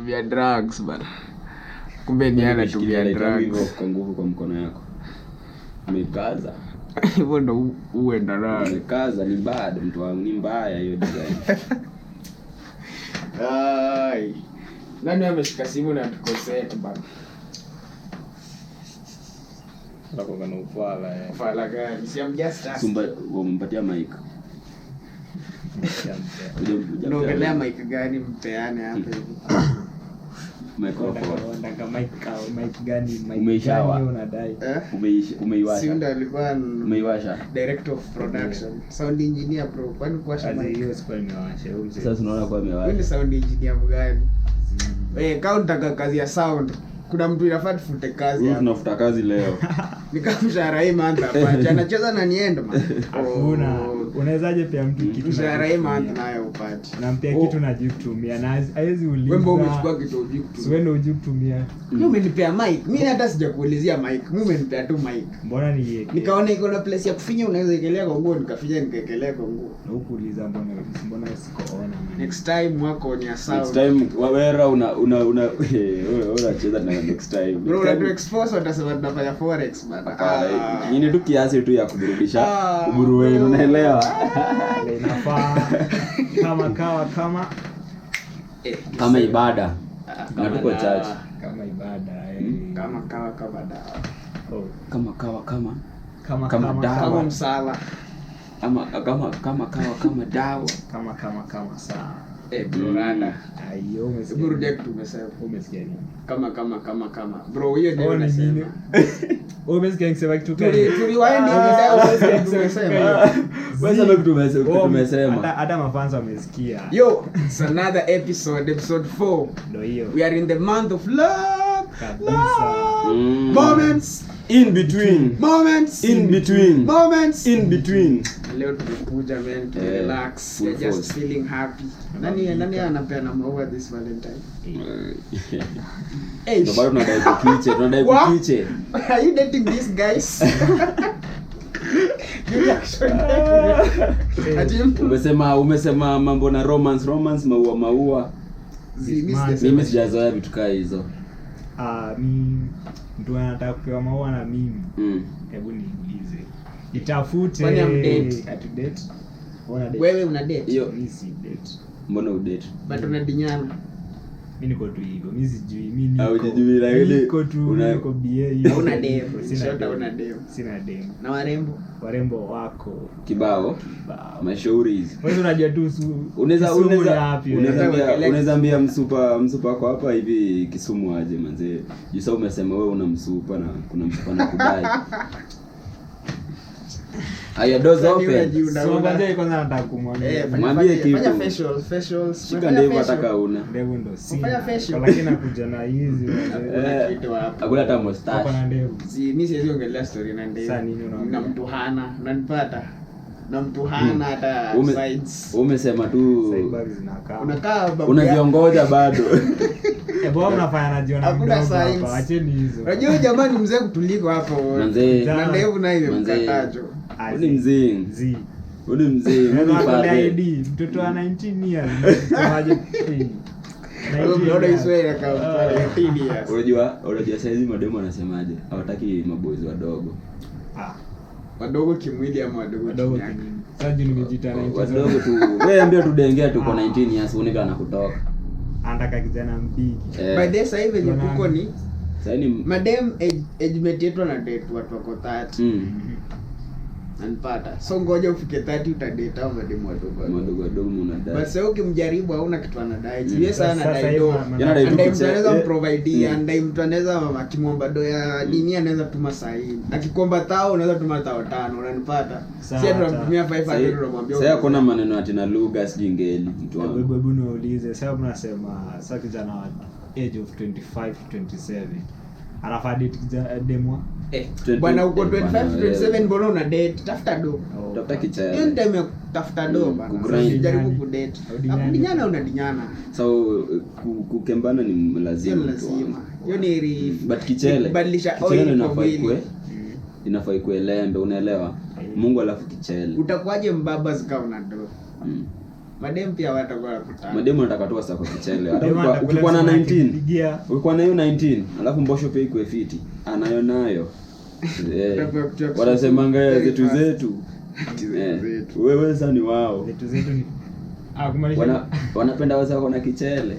anatumia drugs bana. Kumbe ni anatumia drugs kwa nguvu kwa mkono yako. Umekaza. Hivyo ndo uenda nayo. Umekaza ni bad mtu wangu, ni mbaya hiyo design. Ai. Nani ameshika simu na tukoseti bana? Hapo kana ufala Ufala gani? Si amjust us. Sumba umpatia mic. Unaongelea mic gani mpeane hapa hivi? Microphone. Ndaka mic gani Umeishawa. unadai? Umeiwasha. Si ndo alikuwa Umeiwasha. director of production, sound engineer bro. Kwani kuwasha mic? Hiyo siku nimewasha. Sasa unaona kwa Wewe ni amewasha. sound engineer mgani? Kama unataka kazi ya sound, kuna mtu inafaa tufute kazi Wewe hapa. tunafuta kazi leo. Nikamshahara hii month hapa. Anacheza na niendo man. Hakuna. Unawezaje pia mtu kitu Mshahara hii month nayo upate. Nampia kitu najui kutumia na haiwezi uliza. Wewe umechukua kitu hujui kutumia. Wewe ndio hujui kutumia. Mimi umenipea mic. Mimi hata sijakuulizia mic. Mimi umenipea tu mic. Mbona niweke? Nikaona iko na place ya kufinya, unaweza ekelea kwa nguo, nikafinya nikaekelea kwa nguo. Na ukuuliza mbona sikoona. Next time wako ni sound. Next time wawera unacheza na next time. Bro, unatu expose watasema tunafanya forex bana. Ni tu kiasi tu ya kuburudisha uburu wenu, unaelewa? Inafaa Kama ibada. Na tuko church. kama ibada Kama dawa. Oh. Kama dawa. Kama msala. Kama dawa. Kama saa. Brother. Ayo umesikia. Hebu rudia kitu umesema. Umesikia nini? Kama. Bro, hiyo ndio unasema. Umesikia nikisema kitu gani? Tuliwaende hivi umesema. Wewe sema kitu tumesema. Hata mafansa wamesikia. Yo, it's another episode 4. Ndio hiyo. We are in the month of love. Kabisa. Moments In between. Leo tumekuja man to relax. Full We're just force. feeling happy. Nani anapea na maua this Valentine? Hey, Ndio bado tunadai kukiche. are you dating these guys? You actually dating? Umesema mambo na romance maua. Mimi sijazoea vitu kama hizo. Mtu anataka kupewa maua na mimi. Hebu niulize. Itafute Kwani amdate? At date. Wewe una date? Hiyo Mimi si date. mbona udate? But unadinyana. Mimi niko tu hivyo. Mimi sijui mimi Au hujijui la ile niko tu niko BA. Hauna demu. Shota una demu. Sina demu. Na Warembo wako Kibao. Mashauri hizi. wewe unajua tu Unaweza ambia msupa kwa hapa hivi Kisumu aje manze. Jisa umesema wewe una msupa na kuna msupa na kudai. Aya doors open. so baadaye kwanza nataka kumwambia Mwambie kitu. Fanya facials. Shika ndevu ataka una. ndevu ndo Fanya facial. si lakini nakuja na hizi Kitu hapo. Hakuna hata uko mustache. na ndevu Mimi siwezi ongelea story na ndevu. Sasa nini unaongea? Na mtu hana, unanipata? Na mtu hana hata sides. Umesema tu saibari zinakaa Unakaa babu. unaviongoja bado. bora unafanya najiona Hakuna mdogo signs. hapa acheni hizo Unajua jamani mzee kutuliko hapo. Manze. Na ndevu na ile Manze. mkatajo. Uni mzee. zi Uni mzee. Uni Ndio pale. ID mtoto wa 19 years semaje Unaona Israeli kama 18 years. Unajua saizi mademo anasemaje? Hawataki mabozi wadogo. Wadogo kimwili ama wadogo wadogo kinyaka? kinini sasa nimejita 19 Wadogo tu. Wewe ambia tu dengea tu kwa 19 years unika anakutoka. anataka kijana mpigi By the sasa hivi yenye kuko ni Sasa ni madam age mate yetu na date watu wako 30. Anpata. So ngoja ufike 30 utadate au madam wadogo mnadai. But sasa ukimjaribu hauna kitu anadai. Yeye sana anadai do. Yana Anadai do mtu anaweza kitu. provide, anadai mtu anaweza akimwomba do ya dini anaweza tuma sahihi. Akikomba tao unaweza tuma tao 5, unanipata? Si tunamtumia 500 unamwambia. Sasa kuna maneno ati na lugha sijingeli mtu wangu. Hebu niulize sasa mnasema sasa kijana wa age of 25 27 anafaa date demwa Bwana uko 25 27 mbona una date? Tafuta do. Tafuta kichaya. Hiyo time ya kutafuta do bana. Jaribu kudate. Akudinyana unadinyana. So kukembana ni lazima. Hiyo ni but kichele. Badilisha Kichele oil kwa mwili. Inafaa ikuwe lembe, unaelewa? Mungu alafu kichele. Utakuwaje mbaba zika una do? Madem pia watakuwa kutana. Mademu wanataka tu wasa kwa kichele. Hata Mademu wanataka ukikuwa na kula 19, pigia. ukikuwa na hiyo 19, alafu mbosho pia iko fiti. Anayo nayo. Wanasemanga zetu. Wewe sasa ni wao. Zetu ni kumaanisha wanapenda wasa wako na kichele.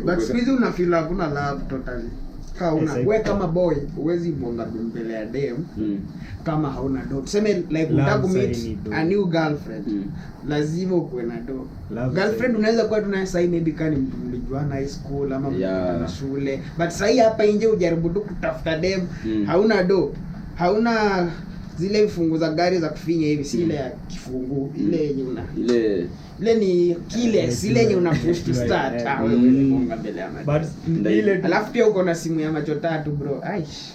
But squeeze una feel hakuna love totally. Wewe kama boy huwezi bonga mbele ya dem kama hauna do. Tuseme like unataka meet a new girlfriend. Lazima ukuwe na do. Girlfriend unaweza kuwa tuna sahi maybe kani mtu mlijuana high school ama mlijuana shule. But sahi hapa nje ujaribu tu kutafuta dem, hauna do. Hauna zile vifungu za gari za kufinya hivi, si ile ya kifungu, ile yenye una ile ni kile ile yenye una push to start bonga mbele ya madem. But ile alafu pia uko na simu ya macho tatu bro.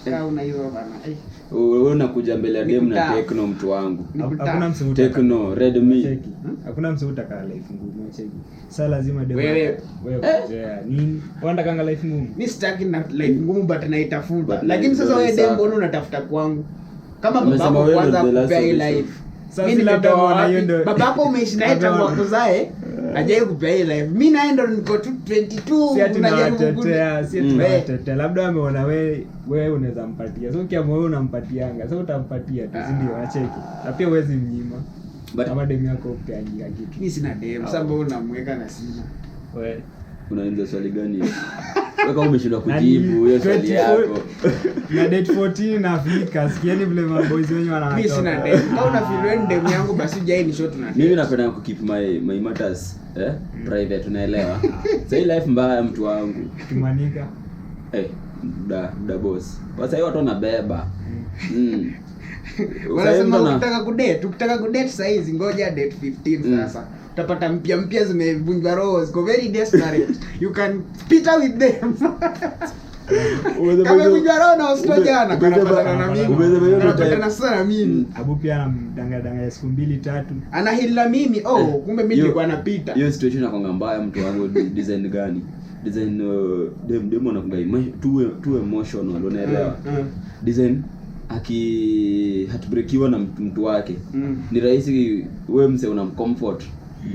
Kama una hizo bana. Wewe unakuja mbele ya dem na Tecno mtu wangu. Hakuna msimu Tecno Redmi. Hakuna msimu utaka life ngumu cheki. Sasa lazima dem. Wewe nini? Unataka kanga life ngumu? Mimi sitaki na life ngumu but naitafuta. Lakini sasa wewe dem mbona unatafuta kwangu? Kama babako kwanza kupea life. Mimi labda babako umeishi naye tangu akuzae ajaye kupea life. Mimi naenda niko 22 unajaribu tunatetea. Labda ameona wewe unaweza mpatia. So kiamua wewe unampatianga. So utampatia tu si ndio acheki. Na pia huwezi mnyima. Kama demu yako upeangia kitu. Mimi sina demu. Sasa mbona unamweka na sina? Wewe unaanza swali gani? Wewe kama umeshindwa kujibu hiyo swali yako. Na date 14 nafika. Sikieni vile maboys wenyewe wanatoka. Mimi sina demu. Kama una feel demu yangu basi hujai ni short na. Mimi napenda ku keep my matters private, unaelewa? Sasa hii life mbaya mtu wangu. Kimanika. Da boss. Sasa hiyo watu wanabeba. Wanasema ukitaka kudate sasa hizi ngoja date 15 sasa. Utapata mpya zimevunjwa roho, ziko very desperate. You can pita with them. Kama vunjwa roho na ustojana kanapatana na mimi. Kanapatana sana mimi. Abu pia anamdanga siku 2-3. Anahila mimi. Kumbe mimi nilikuwa napita. Hiyo situation inakonga mbaya mtu wangu. Design gani? Design dem anakunga too emotional, unaelewa? Design heartbreakiwa na mtu wake. Ni rahisi wewe mse unamcomfort.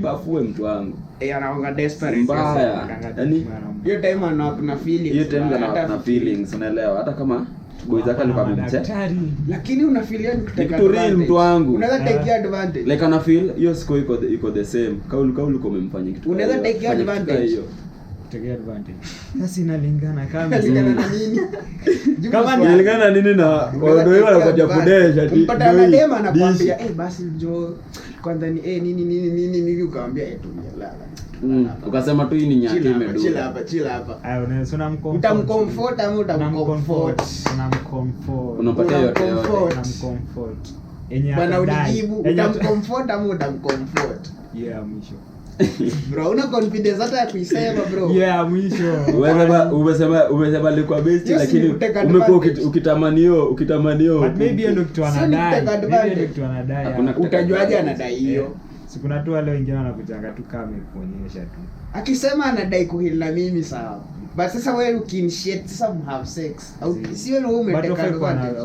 Bafue mtu wangu. Anaonga desperate mbaya. Yaani hiyo time ana feelings. Hiyo time ana feelings, unaelewa? Hata kama boy zaka ni kama mcha. Lakini una feel yani kuteka advantage. Mtu wangu. Unaweza take advantage. Like ana feel hiyo score iko the same. Kauli kwa umemfanyia kitu. Unaweza take advantage. Take advantage. Sasa inalingana kama inalingana na nini? Kama inalingana nini na wao wao wanakuja kudesha tu. Mpata na dem anakuambia basi njoo kwanza ni nini ukamwambia tu lala. Ukasema tu hii ni nyaki imeduka. Chill hapa. Unasema utamcomfort ama utamcomfort. Unampatia yote. Unamcomfort. Bwana ulijibu utamcomfort ama utamcomfort. Mwisho. Bro, una confidence hata ya kuisema bro. Mwisho. Umesema alikuwa best lakini umekuwa ukitamanio. But maybe ndio kitu anadai. Utajuaje anadai hiyo? Sikuna tu wale wengine wanakujanga tu kama kuonyesha tu. Akisema anadai kuhili na mimi sawa. But sasa wewe ukinitiate some have sex. Au si wewe umeteka advantage.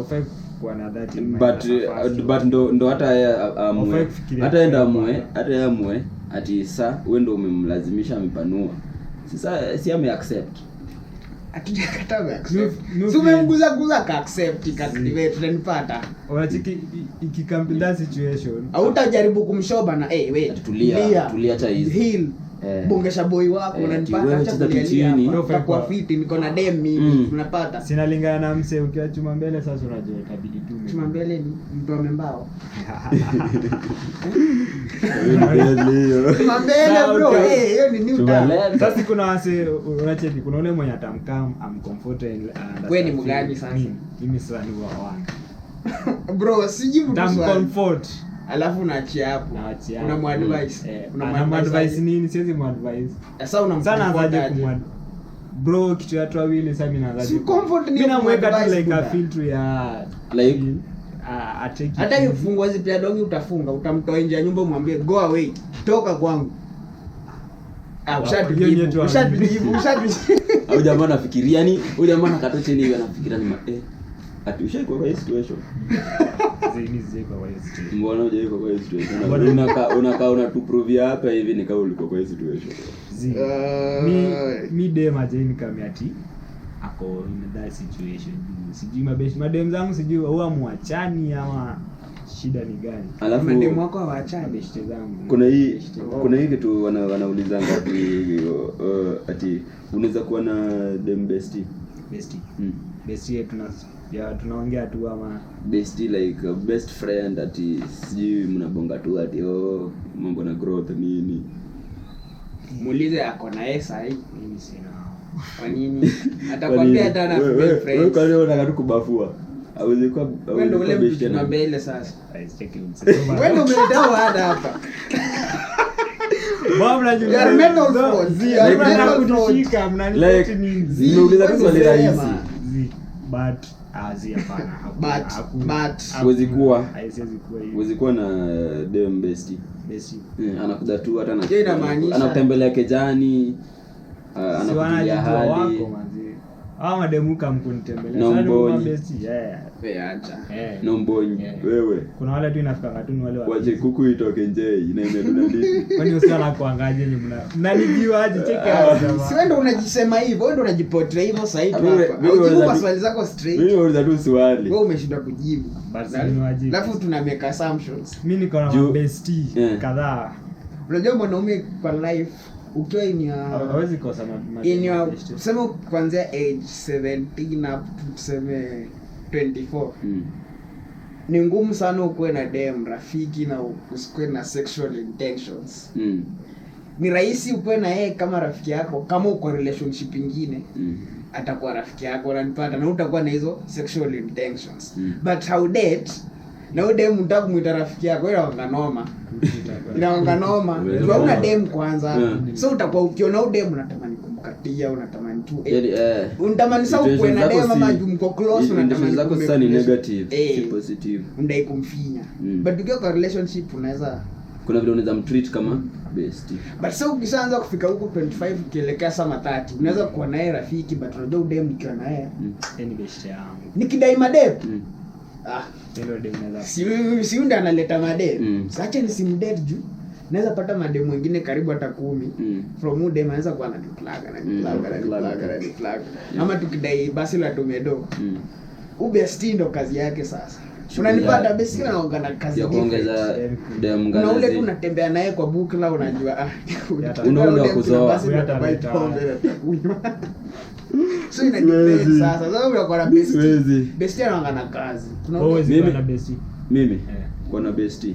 But ndo hata amue. Hata enda amue ati saa wewe ndo umemlazimisha amepanua. Sasa si ame accept. Atujakata accept. Umemguza ka accept kaactivate tunanipata. Unachiki ikikam that situation. Au utajaribu kumshoba na wait tulia hata hizi. Heal. Bongesha boy wako unanipata hata chini. Kwa fit niko na dem mimi tunapata. Sina lingana na mse ukiwa chuma mbele sasa unajua itabidi tu. Chuma mbele ni mtu amembao. Chuma mbele bro hiyo ni new term. Sasa kuna wase unacheki kuna ule mwenye atamkam comfortable and wewe ni mgani sasa? Mimi sasa ni wa bro sijibu comfort. Alafu unaachia hapo. Una muadvice. Una muadvice nini? Siwezi muadvice. Sasa unamfanya bro kitu ya watu wawili sasa mimi naanza. Si comfort ni namweka tu like a filter ya like ateki. Hata ukifungua zipi ya dongi utafunga, utamtoa nje ya nyumba umwambie go away. Toka kwangu. Ushatujibu. Au jamaa anafikiria yani, huyu jamaa anakata chini hivi anafikiria ni Ati ushaikuwa kwa hii situation? Zini kwa hiyo situation. Mbona hujaikuwa kwa hii situation? Unakaa unatuprove hapa hivi ni kama ulikuwa kwa hii situation. Mi dem ajeni kama ati ako in that situation. Sijui madem zangu sijui huwa muachani ama shida ni gani? Alafu madem wako hawaachani beshte zangu. Kuna hii kitu wanaulizanga ati unaweza kuwa na dem bestie. Bestie tunaongea tu ama bestie like a best friend ati sijui mnabonga tu ati mambo na growth nini. Muulize ako na yesa hii mimi sina. Kwa nini? Atakwambia hata na best friend. Wewe kwa nini unataka tu kubafua? Hawezi kuwa ule mtu na mbele sasa. Check it. Wewe ndio umeleta hada hapa. Bwana you are mental fraud. Mnanikushika mnanikuti nini? Nimeuliza tu swali rahisi. But huwezi kuwa hiyo. Huwezi kuwa na dem bestie. Anakuja tu hata na anakutembelea kejani, anakuja hadi wako manzi. Mademu kamkunitembelea sana no bestie. Acha. No mbonyi. Wewe. Kuna wale tu inafika katuni wale waje kuku itoke nje inaimeduna nini? Kwani usiala kuangaje nyinyi mnanijua aje cheke hapa. Si wewe ndio unajisema hivyo, wewe ndio unajiportray hivyo sasa hivi hapa. Ujibu kwa swali zako straight. Mimi nauliza tu swali. Wewe umeshinda kujibu. Basi ni wajibu. Alafu tuna make assumptions. Mimi niko na bestie kadhaa. Unajua mwanaume kwa life ukiwa hawezi kosa tuseme kuanzia age 17 up to tuseme 24. Ni ngumu sana ukuwe na dem rafiki na usikuwe na sexual intentions. Ni rahisi ukuwe na yeye kama rafiki yako kama uko relationship nyingine. Atakuwa rafiki yako unanipata na utakuwa na hizo sexual intentions. But how date na wewe dem unataka kumuita rafiki yako wewe inaanga noma. Wewe una dem kwanza. So utakuwa ukiona dem unatamani kumkatia, unatamani tu unatamani sasa uwe na dem ama mko close, unatamani zako sasa ni negative, si positive. Unadai kumfinya. But ukiwa kwa relationship unaweza kuna vile unaweza mtreat kama bestie. But so ukishaanza kufika huko 25 ukielekea sama 30 unaweza kuwa naye rafiki but unajua udem nikiwa naye ni bestie yangu. Nikidai madem ndio dem naweza. Si ndio analeta madem. Sasa nisimdate juu. Naweza pata madem wengine karibu hata 10. From udem anaweza kuwa anatuplaga na ama tukidai basi la tomedo. Bestie ndo kazi yake sasa. Unanipata bestie anaongea na kazi ya kuongeza dem ngana. Na ule unatembea naye kwa bukla unajua unaona kuzoa so inadepend sasa. Sasa unakuwa na bestie anaongea na kazi. Wewe na bestie. Mimi kwa na bestie.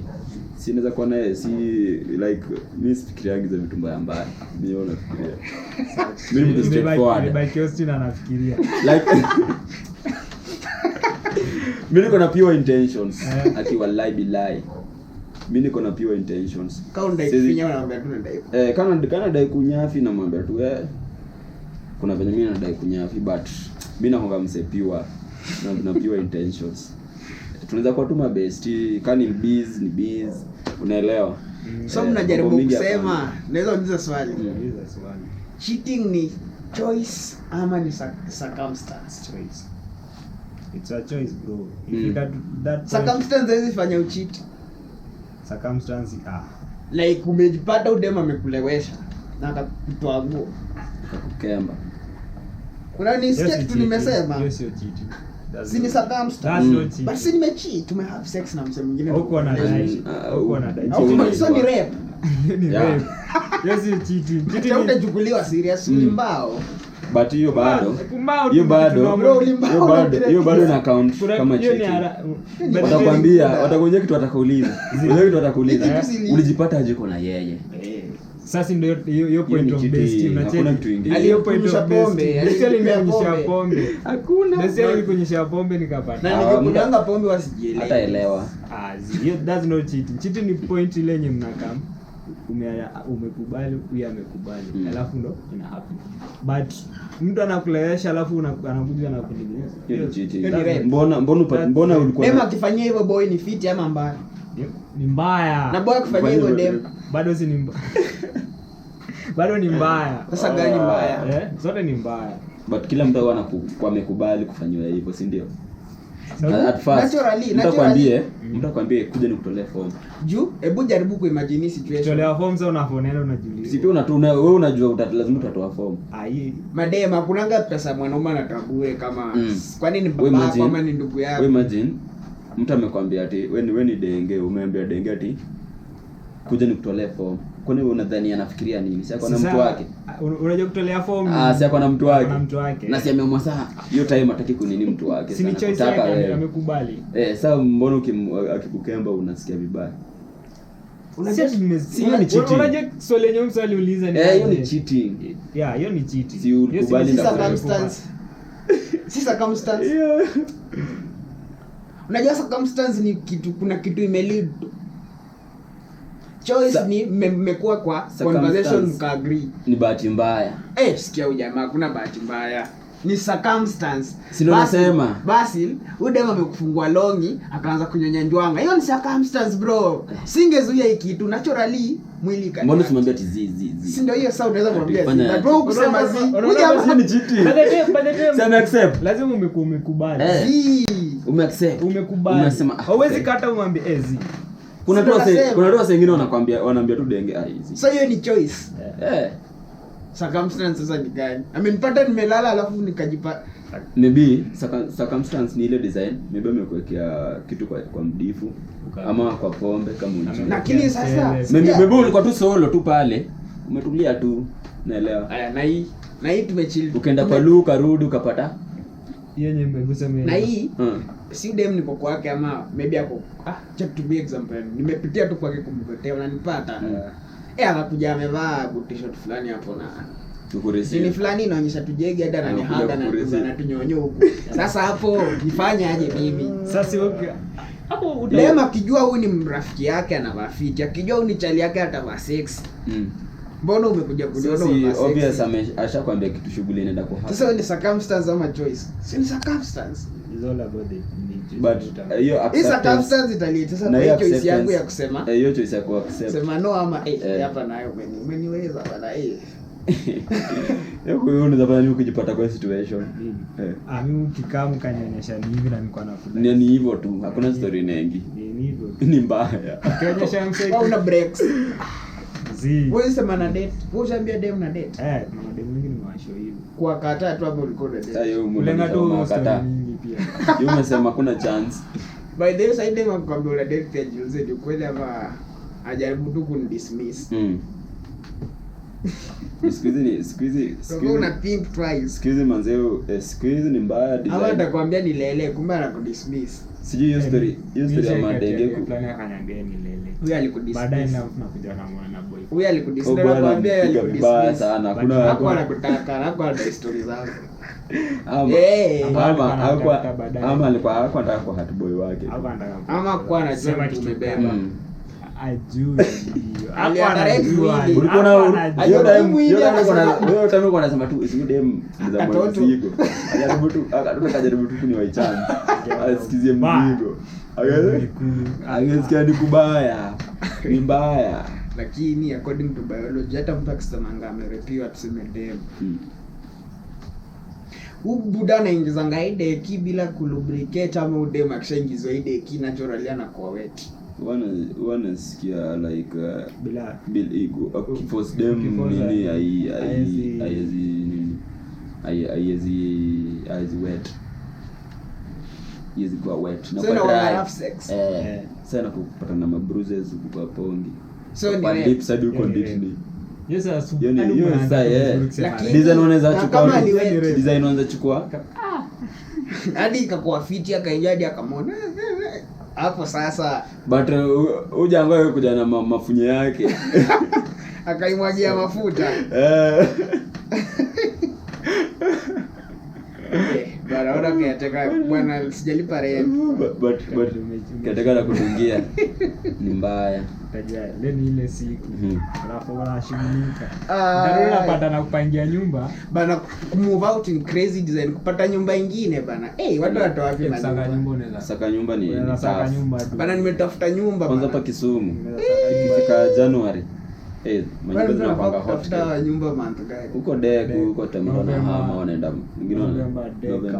Si naweza kuwa naye si like mimi sifikiriagi za vitu mbaya. Mimi nafikiria. Mimi ni straightforward. By Austin anafikiria. Like mimi niko na pure intentions. Ati wallahi billahi. Mimi niko na pure intentions. Kama ndai kufinya unaambia tu ndai. Kana ndai kunyafi na mwambia tu kuna venye mimi nadai kunyafi but mimi nakonga mse pure na pure intentions. Tunaweza kuwa tu mabesti kani ni biz unaelewa. So mnajaribu kusema naweza uliza swali. Cheating ni choice ama ni circumstance? Choice. It's a choice bro. If you got that circumstance hizi fanya ucheat. Circumstance like umejipata udema amekulewesha na akakutoa nguo akakukemba. Unanisikia kitu nimesema? Hiyo sio cheating. Si ni circumstance. But si nimecheat, tumehave sex na mse mwingine. Huko na dai. So ni rape. Ni rape. Hiyo sio cheating. Cheating utachukuliwa serious ni mbao. But hiyo bado ina account kama cheating. Watakwambia kitu watakauliza. Ulijipata aje na yeye? Sasa ndio hiyo point of bestie unacheki. Aliyo point of bestie. Alionyesha pombe. Hakuna. Ndio alikuonyesha pombe nikapata. Na nikikunyanga pombe wasijielewe. Hataelewa. That's not cheating. Cheating ni point ile yenye mnakam. Umekubali, huyu amekubali. Alafu ndo ina happen. But mtu anakulewesha alafu anakuja na kuningiza. Hiyo cheating. Mbona ulikuwa dem akifanyia hivyo boy ni fit ama mbaya? Ni mbaya. Na boy akifanyia hivyo dem bado si ni mbaya. Bado ni mbaya. Sasa gani mbaya? Zote ni mbaya. But kila mtu amekubali kufanywa hivyo, si ndio? At first Naturally. mtu akwambie kuja nikutolee form. Juu hebu jaribu kuimagine situation. Tolea form sasa unafonena unajiuliza. Si pia wewe unajua lazima utatoa form. Madema kunanga pesa mwanaume anatambue kama kwani ni Wewe baba imagine- kama ni ndugu yako. Wewe imagine mtu amekwambia ati wewe ni denge, umeambia denge ati kuja nikutolee form. Kwani wewe unadhani anafikiria nini? Si ako na mtu wake. Unajua kutolea form. Si ako na mtu wake. Na mtu wake. Na si ameamua saa hiyo time hataki kunini mtu wake. Si ni choice Anataka yake wewe. amekubali. Sasa mbona akikukemba unasikia vibaya? Hiyo ni cheating. Unajua swali yenyewe mswali uliza ni hiyo ni cheating. Yeah, hiyo ni cheating. Si ukubali na circumstance. Unajua circumstance ni kitu, kuna kitu imelead. Choice ni mmekuwa kwa conversation mka-agree. Ni bahati mbaya. Sikia ujamaa, kuna bahati mbaya. Ni circumstance. Si ndio nasema. Basi, udema amekufungua longi, akaanza kunyonya njwanga. Hiyo ni circumstance bro. Singezuia hiki kitu naturally mwili kani. Mbona usimwambia ati zi. Si ndio hiyo sasa unaweza kumwambia zi. Fanya- Bro kusema zi. Unaona ni cheating. Sema accept. Lazima umekubali. Zi. Umeaccept. Umekubali. Unasema hauwezi kata umwambie zi. kuna watu wengine wanaambia tu denge hizi. So hiyo ni choice. Yeah. Circumstance sasa ni gani? Amenipata nimelala alafu nikajipa Maybe circumstance ni ile design, maybe amekuwekea kitu kwa mdifu ama kwa pombe kama unajua. lakini sasa Maybe ulikuwa tu solo tu pale, umetulia tu, naelewa. Aya, na hii tumechill. Ukaenda kwa Luka rudi ukapata Yenye mbegusa mimi. Na hii si dem niko kwake ama maybe ako check to be example. Nimepitia tu kwake kumgotea unanipata. Akakuja amevaa t-shirt fulani hapo na tukuresi. Ni fulani inaonyesha tujege hata na nihanga na tunyonyo huko. Sasa hapo nifanye aje mimi? Sasa okay. Hapo Lema akijua huyu ni rafiki yake anavaa fit, akijua huyu ni chali yake atavaa sex. Mbona umekuja kujiona unavaa sex? Obvious ashakwambia kitu shughuli inaenda kwa hapa. Sasa ni circumstance ama choice? Si ni circumstance. It's all about the But hiyo circumstance italeta sasa kwa choice yangu ya kusema. Hiyo choice ya kuaccept. Sema no ama hapa nayo umeniweza bana Yako wewe unaweza fanya nini ukijipata kwa situation? Mimi ukikaa mkanyonyesha ni hivi na niko nafuta. Ni hivyo tu, hakuna story nyingi. Ni hivyo. Ni mbaya. Ukionyesha mseki. Au una breaks. Wewe sema na date. Wewe ushambia dem na date. Na dem mwingine ni washo hivi. Kwa kata tu hapo ulikuwa na date. Sasa hiyo Ulenga tu kata. pia. Yeye umesema kuna chance. By the way, side dem akwambia una date pia juzi ni kweli ama ajaribu tu kunidismiss. Siku hizi una think twice. Siku hizi manzeo, siku hizi ni mbaya design. Ama atakwambia ni lele kumbe anakudismiss. Sijui hiyo story ya madenge ku. Plani akanyambia ni lele. Huyu alikudismiss. Baadaye nakuja na mwana boy. Huyu alikudismiss na kwambia yeye alikudismiss sana. Hakuna anakutaka, hakuna story zako. Ama alikuwa anataka kwa hat boy wake. Ama kwa anajua tumebeba. Ajui. Ulikuwa na wewe utamu kwa nasema tu isimu dem za mzigo. Akajaribu tu kuni waichana. Asikizie mzigo. Angesikia ni kubaya. Ni mbaya. Lakini according to biology hata mtu akisema amerepiwa tuseme dem. Buda anaingiza ngaideki bila kulubricate ama udem akishaingizwa ideki naturally anakuwa wet. Wanasikia like bila ego force them nini aiezi wet kwa wet na kwa dry sex sana kupata na mabruises kwa pongi so kwa lips hadi uko nditini. Yes sir. Hiyo sasa design unaweza chukua design unaweza chukua hadi ikakuwa fiti akaingia hadi akamwona hapo sasa. But ujango wewe kuja na mafunye yake akaimwagia mafuta bana ona kiateka bwana sijalipa rent but kiateka na kudungia ni mbaya tajia leni ile siku alafu wanashughulika ndio unapata na kupangia nyumba bana move out in crazy design kupata nyumba nyingine bana watu watoa wapi na saka nyumba unaweza saka nyumba ni saka nyumba bana nimetafuta nyumba kwanza hapa Kisumu ikifika January manyumba zinapanga hot tafuta nyumba month gani huko Deku huko Tamara na Hama wanaenda mwingine November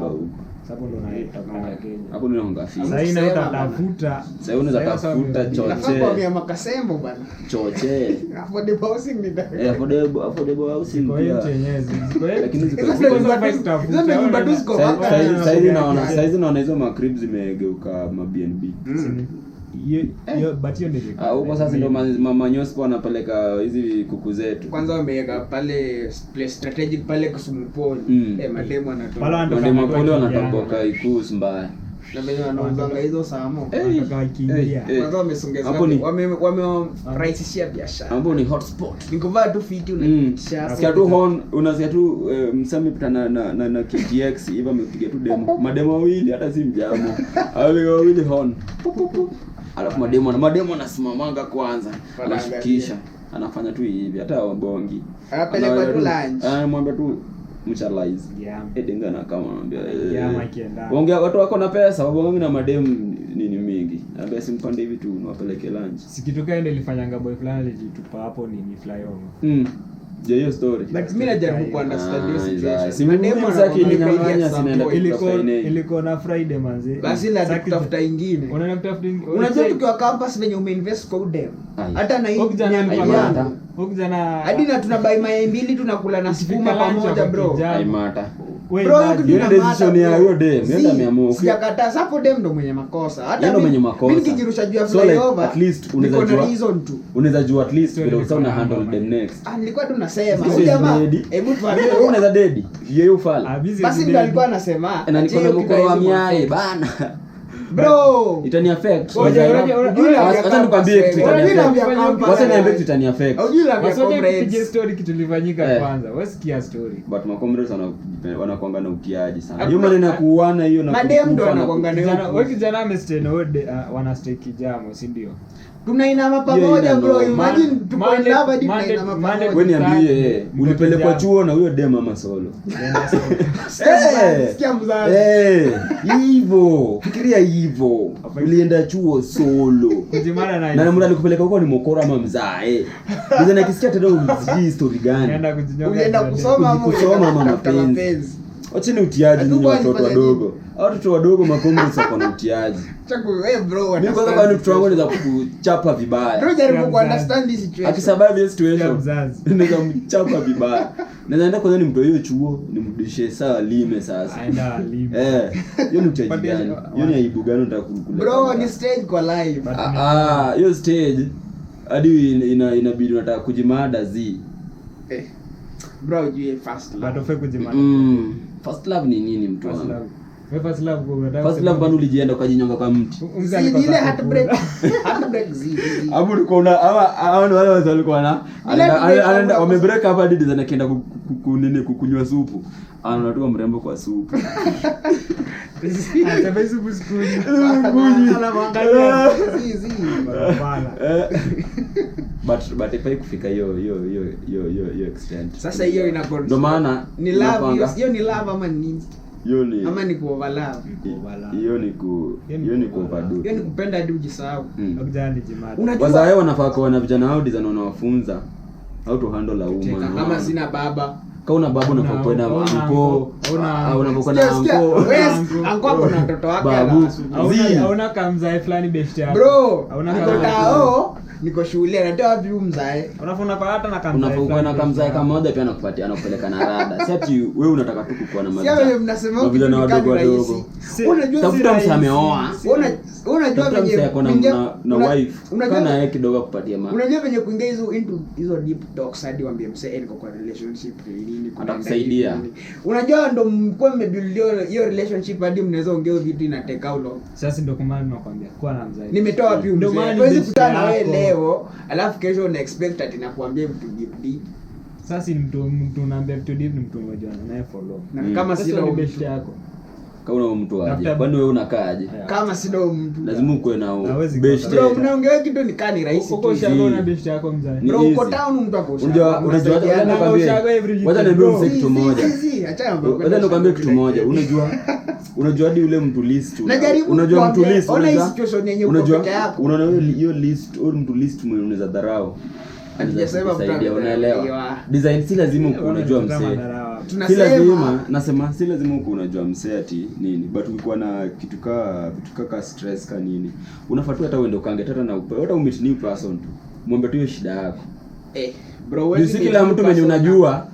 huko. Sababu ndo naita kama Kenya. Hapo ndio ngafi. Sasa hii naita tafuta. Sasa unaweza tafuta choche. Hapo mia makasembo bana. Choche. Hapo the housing ni da. Affordable housing. Kwa hiyo chenyezo. Lakini hizo nyumba tu ziko hapa. Saizi naona hizo ma cribs zimegeuka ma BNB. Hiyo but hiyo ndio. Huko sasa ndio mama Nyospo anapeleka hizi kuku zetu. Kwanza wameweka pale place strategic pale Kisumu Pole. Mademo anatoka. Mademo pole wanatoka Ikusi mbaya. Na mimi wanaondoanga hizo samo. Wanataka kimbia. Kwanza wamesongeza. Wamerahisishia biashara. Hapo ni hotspot. Nikuvaa tu fiti unaisha. Sikia tu horn, unasikia tu msami pita na KTX hivi amepiga tu demo. Mademo wawili hata si mjamo. Wawili horn. Alafu mademo anasimamanga kwanza, anashukisha, anafanya tu hivi hata wabongi. Anapeleka tu lunch. Anamwambia tu mchalize. Denga na kama anambia makienda. Ongea watu wako na pesa, wabongi na mademu nini mingi. Anambia simpande hivi tu unawapeleke lunch. Sikitoka ende ilifanyanga boy fulani alijitupa hapo nini flyover. Je, hiyo story. But mimi najaribu kuunderstand hiyo situation. Si mademo zake ilinyang'anya zinaenda ilikuwa na Friday manzi. Basi la kutafuta ingine. Unaenda kutafuta ingine. Unajua tukiwa campus venye umeinvest kwa udem. Hata na hii ukijana hadi na tunabai mayai mbili tunakula na sukuma pamoja bro. Haimata. Bro, hiyo decision ya hiyo dem, nenda ameamua. Sijakataa sapo dem ndo mwenye makosa. Hata mimi nikijirusha juu ya flyover. At least unaweza jua at least vile una handle the next. Nilikuwa tu nasema huyu jamaa hebu tuambie wewe unaweza dedi. Yeye ufala. Basi ndo alikuwa anasema na niko na mkoro wa miai bana. Bro, itani affect. Acha nikwambie kitu itani affect. Tupige story kitu kilifanyika kwanza. Wasikia story. But makomrades wanakuanga na utiaji sana. Hiyo maneno ya kuuana hiyo na madem ndo wanakuanga na hiyo. Wewe kijana amestay na wewe wana stay kijamo, si ndio? Tunainama pamoja bro. Imagine tuko in love hadi tunainama pamoja. Wewe niambie ulipelekwa chuo na huyo dem ama solo? Sikia mzazi. Hivyo. Fikiria hivyo. Ulienda chuo solo. Kujimana na mtu alikupeleka huko ni mokora ama mzae. Ndio nakisikia tena usiji story gani? Ulienda kusoma ama mapenzi. Wacheni utiaji ni watoto wadogo. Watoto wadogo makomrades wako na utiaji. Chaku wewe bro. Mimi kwanza bado mtu wangu anaweza kuchapa vibaya. Bro jaribu ku understand this situation. Akisababu hiyo situation. Anaweza kumchapa vibaya. Naenda kwanza nimtoe hiyo chuo, nimrudishie sawa lime sasa. Aenda lime. Hiyo ni utiaji gani? Hiyo ni aibu gani utakula? Bro ni stage kwa live. Hiyo stage hadi inabidi unataka kujimada bro ujue first love. Bado fake kujimada. First love ni nini mtu wangu? First love kwa unataka. First love bado ulijienda ukajinyonga kwa mti. Ile heartbreak zizi. Hapo ulikuwa una ama wale walikuwa na anaenda wamebreak hapa hadi design akienda kukunywa supu. Anatoa mrembo kwa supu. Hata supu sikunywa. Anamwangalia. Zizi. But ifai kufika hiyo extent. Sasa hiyo inakuwa ndio maana ni love, hiyo ni love ama nini? Hiyo ni ama ni kuoverlove. Hiyo ni overdo. Hiyo ni kupenda hadi ujisahau. Ukijani jimada. Kwanza wao wanafaa kuona vijana wao design wanawafunza how to handle a woman. Kama sina baba kauna babu unapokwenda anko unapokwenda anko anko hapo na mtoto wake hauna kamzae fulani best yako bro hauna kamzae niko shule anatoa wapi mzae unafuna kwa hata na kamzae unapokuwa na kamzae kama moja pia anakupatia anakupeleka na rada si ati wewe unataka tu kukuwa na maisha sio mnasema vijana wadogo wadogo unajua tafuta msameoa unajua venye na wife kana yeye kidogo kupatia mama unajua venye kuingia hizo deep talks hadi waambie msee niko kwa relationship nini atakusaidia unajua ndo mko mmebuild hiyo relationship hadi mnaweza ongea vitu ina take how long sasa ndio kwa maana nakwambia kuwa na mzae nimetoa wapi mzee huwezi kutana na wewe leo alafu kesho una expect ati nakuambia vitu deep sasa mtu unaambia vitu deep ni mtu mmoja naye follow na kama sina best yako kauna mtu aje kwani wewe unakaaje kama sina mtu lazima ukwe na best bro unaongea kitu ni kani rahisi uko shago na best yako mzee bro uko town mtu hapo unajua wacha niambie kitu moja wacha nikwambie kitu moja unajua hadi ule mtu list unajua mtu list ona situation yenye uko peke yako unaona hiyo list au mtu list mwenye unaweza dharau Hatujasema kusaidia, unaelewa. Design si lazima uko unajua msee. Si lazima si lazima uko unajua msee ati nini, but ukikuwa na kitu ka stress ka nini, unafaa tu hata uende ukange hata na hata umeet new person tu. Muombe tu hiyo shida yako. Bro, wewe si kila mtu mwenye unajua,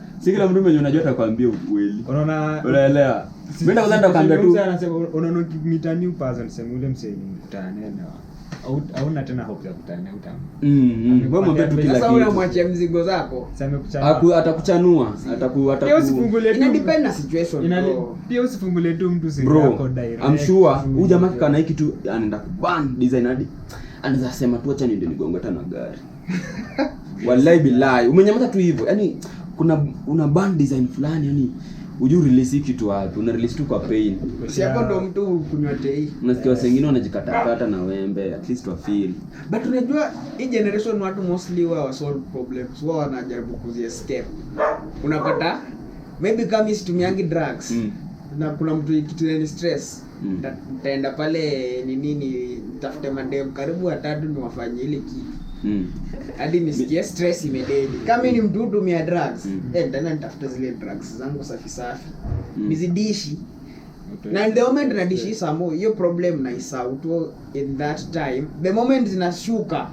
atakwambia ukweli. Unaelewa? Mimi nataka kuambia tu anasema unaona meet new person, sema ule msee mkutana naye hauna tena hope ya kutana naye wewe mwambie tu kila kitu. Sasa unamwachia mzigo zako. Atakuchanua, Pia usifungulie tu. Ina depend na situation. Pia usifungulie tu mtu siri yako direct. I'm sure huyu jamaa kana hiki tu anaenda kuban design hadi anaweza sema tu acha niende nigonge hata na gari. Wallahi billahi umenyamaza tu hivyo. Yaani una ban design fulani, yani ujui release kitu wapi, una release tu kwa pain. Si hapo ndo mtu kunywa tei. Unasikia wengine wanajikatakata na wembe, at least wa feel. But unajua hii generation watu mostly wao solve problems, wao wanajaribu escape. Unapata maybe kama isitumiangi drugs. Na kuna mtu kitu ni stress. Nitaenda pale nini tafute madem karibu watatu ni wafanye ile kitu. Hadi nisikie stress imedeli. Kama ni mtu hutumia drugs, tena nitafuta zile drugs zangu safi. Nizidishi. Na in the moment na dishi samo, hiyo problem na isauto in that time. The moment zinashuka,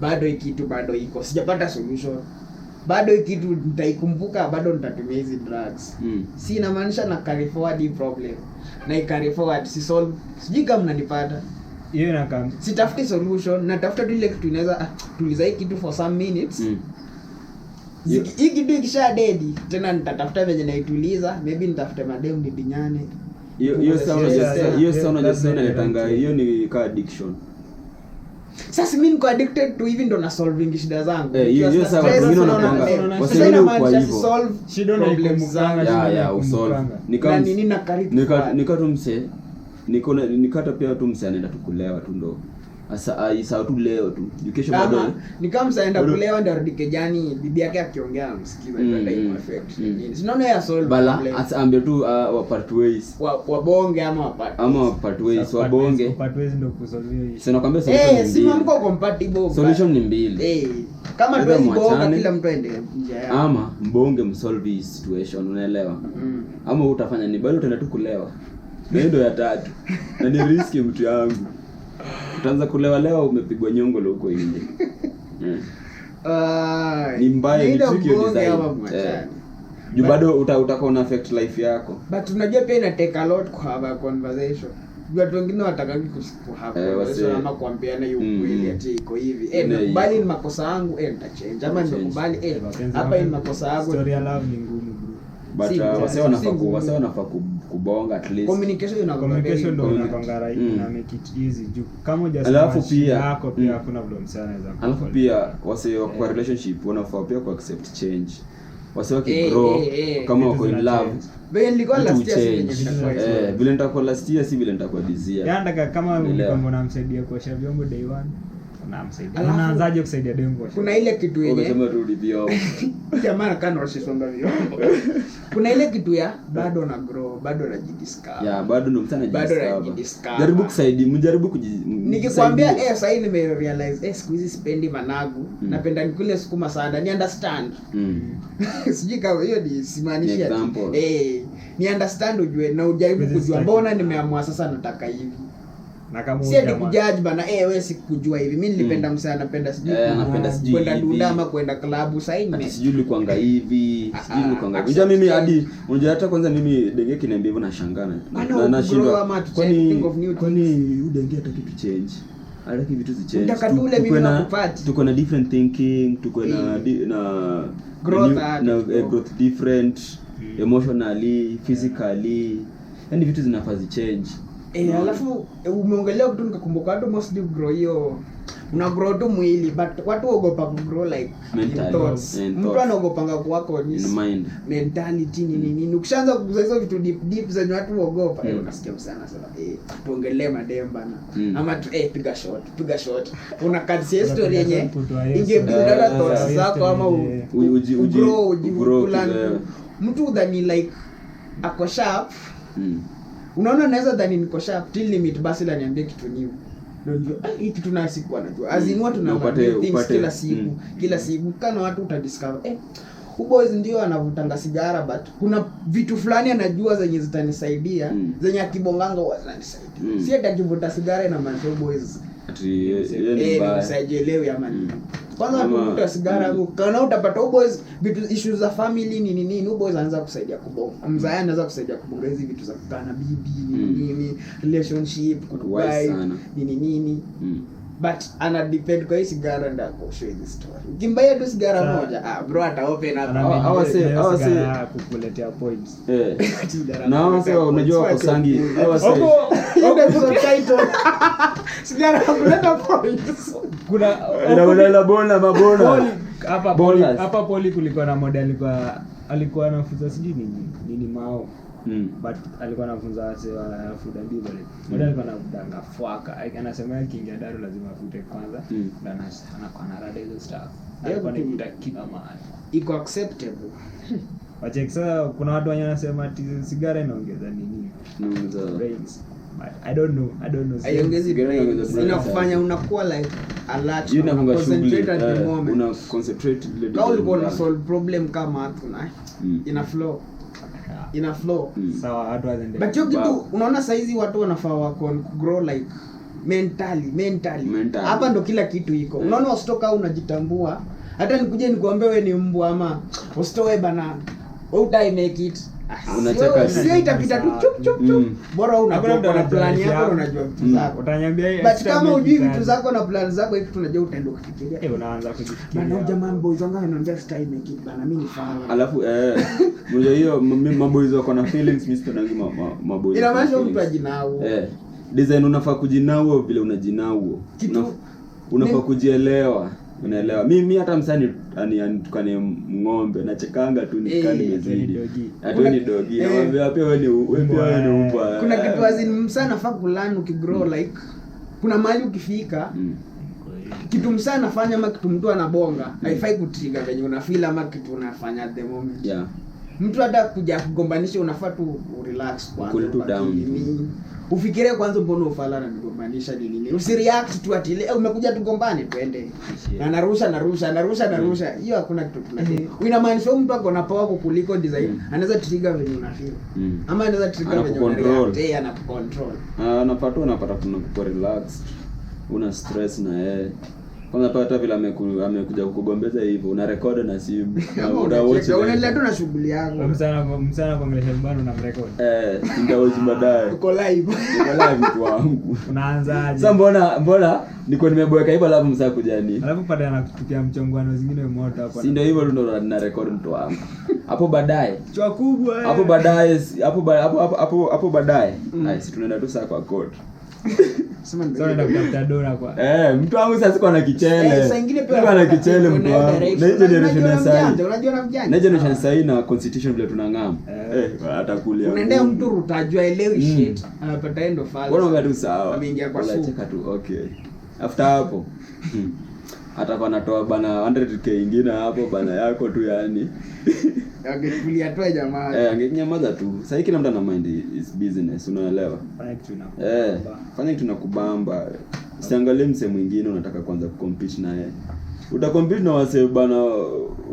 bado ikitu bado iko. Sijapata solution. Bado ikitu nitaikumbuka, bado nitatumia hizi drugs. Si inamaanisha na carry forward the problem. Na i carry forward si solve. Sijui kama mnanipata. Hiyo inakam. Sitafuti solution, natafuta tu ile kitu inaweza tuliza hii kitu for some minutes. Hii kitu ikisha dead, tena nitatafuta venye naituliza, maybe nitafute madem nidinyane. Hiyo sound inaleta hiyo ni ka addiction. Sasa mimi niko addicted to hivi ndo na solving shida zangu. Hiyo sawa, wengine wanapanga. Wasema kwa hivyo. Solve shida na ikumbuka. Ya usolve. Nikatumse nikata pia tu msee anaenda tukulewa tu ndo. Sasa aisahau tu leo tu. Kesho bado ni kama msaenda kulewa ndio arudi kejani, bibi yake akiongea msikiza ndio perfect. Sinaona ya solve problem. Bala ambie tu part ways. Wabonge ama part ways, wabonge. Part ways ndio kusolve hiyo. Sina kwambia solution ni mbili. Si mamko compatible. Solution ni mbili. Kama tuwezi bonga kila mtu aende nje yake. Ama mbonge msolve hii situation, unaelewa? Ama utafanya ni bado utaenda tu kulewa. Ndio ya tatu. Na ni riski mtu yangu. Utaanza kulewa umepigwa nyongo huko nje. Ni mbaya, ni tricky design. Juu bado utakuwa una affect life yako. But unajua pia ina take a lot to have a conversation. Watu wengine watakaki conversation ama kuambiana hiyo kweli ati iko hivi. Nakubali ni makosa yangu, nitachange. Ama nimekubali hapa ni makosa yangu. Story ya love ni ngumu. But wase wanafaa kubonga at least. Communication ndio inapanga right na make it easy. Kama alafu pia yako pia hakuna problem sana za. Alafu pia wase kwa relationship wanafaa pia ku accept change. Wase wakigrow kama wako in love. Vile nilikuwa last year vile nitakuwa last year si vile nitakuwa this year. Yaani kama unamsaidia kuosha vyombo day one. Unamsaidia. Unaanzaje kusaidia dembo? Kuna ile kitu yenye unasema rudi vyombo. Jamaa kana roshisonga vyombo. Kuna ile kitu ya bado na grow, bado najidiscover. Ya bado ndo mtana jidiscover. Jaribu kusaidia, mjaribu nikikwambia sasa hivi nime realize siku hizi sipendi managu, napenda nikule sukuma sana, ni understand. Sijui kama hiyo ni simaanisha. Ni understand ujue na ujaribu kujua mbona nimeamua sasa nataka hivi. Na kama si ati kujudge bana wewe sikujua hivi. Mimi nilipenda msana napenda sijui kwenda dunda ama kwenda club sasa hivi. Sijui ulikuanga hivi, sijui ulikuanga. Unajua mimi hadi unajua hata kwanza mimi denge kiniambia hivyo nashangana. Na nashindwa kwani udenge hata kitu change. Hataki vitu zi change. Utakatule mimi nakupati. Tuko na different thinking, tuko na growth different emotionally, physically. Yaani vitu zinafaa zi change. Alafu umeongelea kitu nikakumbuka watu mostly grow hiyo una grow tu mwili but watu ogopa ku grow like thoughts. Mtu anaogopanga kwako ni mind mentality nini ukishaanza kuguza hizo vitu deep zenye watu ogopa unasikia sana sana tuongelee madem bana ama piga shot una kadri story yenye ingebuild thoughts zako ama uji mtu udhani like ako sharp. Unaona naweza dhani niko sharp till limit basi la niambie kitu new. ndio hii kitu na siku anajua azinua tunapata kila siku kana watu utadiscover boys ndio anavutanga sigara but kuna vitu fulani anajua zenye zitanisaidia zenye akibonganga wananisaidia si ati akivuta sigara na manzo boys ati yeye msaidielewi ama kwanza kuvuta sigara kana utapata boys vitu issues za family nini boys anaanza kusaidia kubonga mzaya anaanza kusaidia kubonga hizi vitu za kukana bibi nini relationship kutubai nini but ana depend kwa hii sigara ndio show hii story ukimbaya tu sigara moja bro ata open up awase kukuletea points na wase unajua kosangi awase ndio title sigara kuleta points kuna ila bona mabona hapa poli kulikuwa na model alikuwa anafunza sijui nini mao but alikuwa anafunza wase wa food and beverage model alikuwa anadanga fuaka anasema akiingia daru lazima afute kwanza na anakuwa na rada hizo stuff alikuwa anakuta kila mahali iko acceptable wacha sasa kuna watu wanasema ati sigara inaongeza nini brains but I don't know aiongezi brains inafanya unakuwa like alert you concentrate at the moment una concentrate vile kama ulikuwa na solve problem kama watu na ina flow sawa watu waende but hiyo kitu unaona saizi watu wanafaa wako grow like mentally hapa ndo kila kitu iko unaona usitoka unajitambua hata nikuje nikuambie wewe ni mbwa ama usitoe bana utai make it unacheka sio itapita tu chup bora una plan yako unajua vitu zako utaniambia but kama hujui vitu zako na plan zako hivi tunajua utaenda kufikiria unaanza kujifikiria bana jamaa boys wangu wanaambia style make it bana mimi nifanye alafu mmoja hiyo maboys wako na feelings Mr. Nangi maboys ina maana mtu ajinao design unafaa kujinao vile unajinao unafaa kujielewa unaelewa mimi hata msani anitukane ng'ombe nachekanga tu nikani nimezidi hata ni dogi naambia pia wewe ni umbwa kuna kitu azini msana nafaa kulani ukigrow like kuna mahali ukifika kitu msana anafanya ama kitu mtu anabonga haifai kutrigger venye unafeel ama kitu unafanya at the moment mtu hata kuja kugombanisha unafaa tu relax kwanza cool to down ufikirie kwanza mbona ufala na kugombanisha nini usireact tu ati ile umekuja tugombane twende na narusha hiyo hakuna kitu tunataka inamaanisha mtu ako na power kuliko design anaweza trigger venye unafeel ama anaweza trigger venye unareact ana control unapata kuna relax una stress na yeye kwanza pata vile amekuja kukugombeza hivyo una record na simu unaendelea tu na shughuli yako msana kwa mlehembano na record ndio baadaye uko live mtu wangu unaanzaje sasa mbona niko nimeboeka hivyo alafu msaka kujani alafu pata anakutupia mchongano zingine moto hapo si ndio hivyo ndo na record mtu wangu hapo baadaye chwa kubwa hapo baadaye si tunaenda tu saa kwa court sema ndio kutafuta dola kwa mtu wangu sasa siko na kichele sasa ingine pia ana kichele mtu wangu na generation sasa unajua na vijana na generation sasa na constitution vile tunang'ama atakulia unaendea mtu rutajua elewi shit anapata endo fala bora ngatu sawa ameingia kwa suku cheka tu okay after hapo atakuwa anatoa bana 100k ingine hapo bana yako tu yani angekulia tu jamaa angenyamaza tu sasa kila mtu ana mind is business unaelewa fanya kitu na kubamba usiangalie mse mwingine unataka kwanza kucompete naye utacompete na wase bana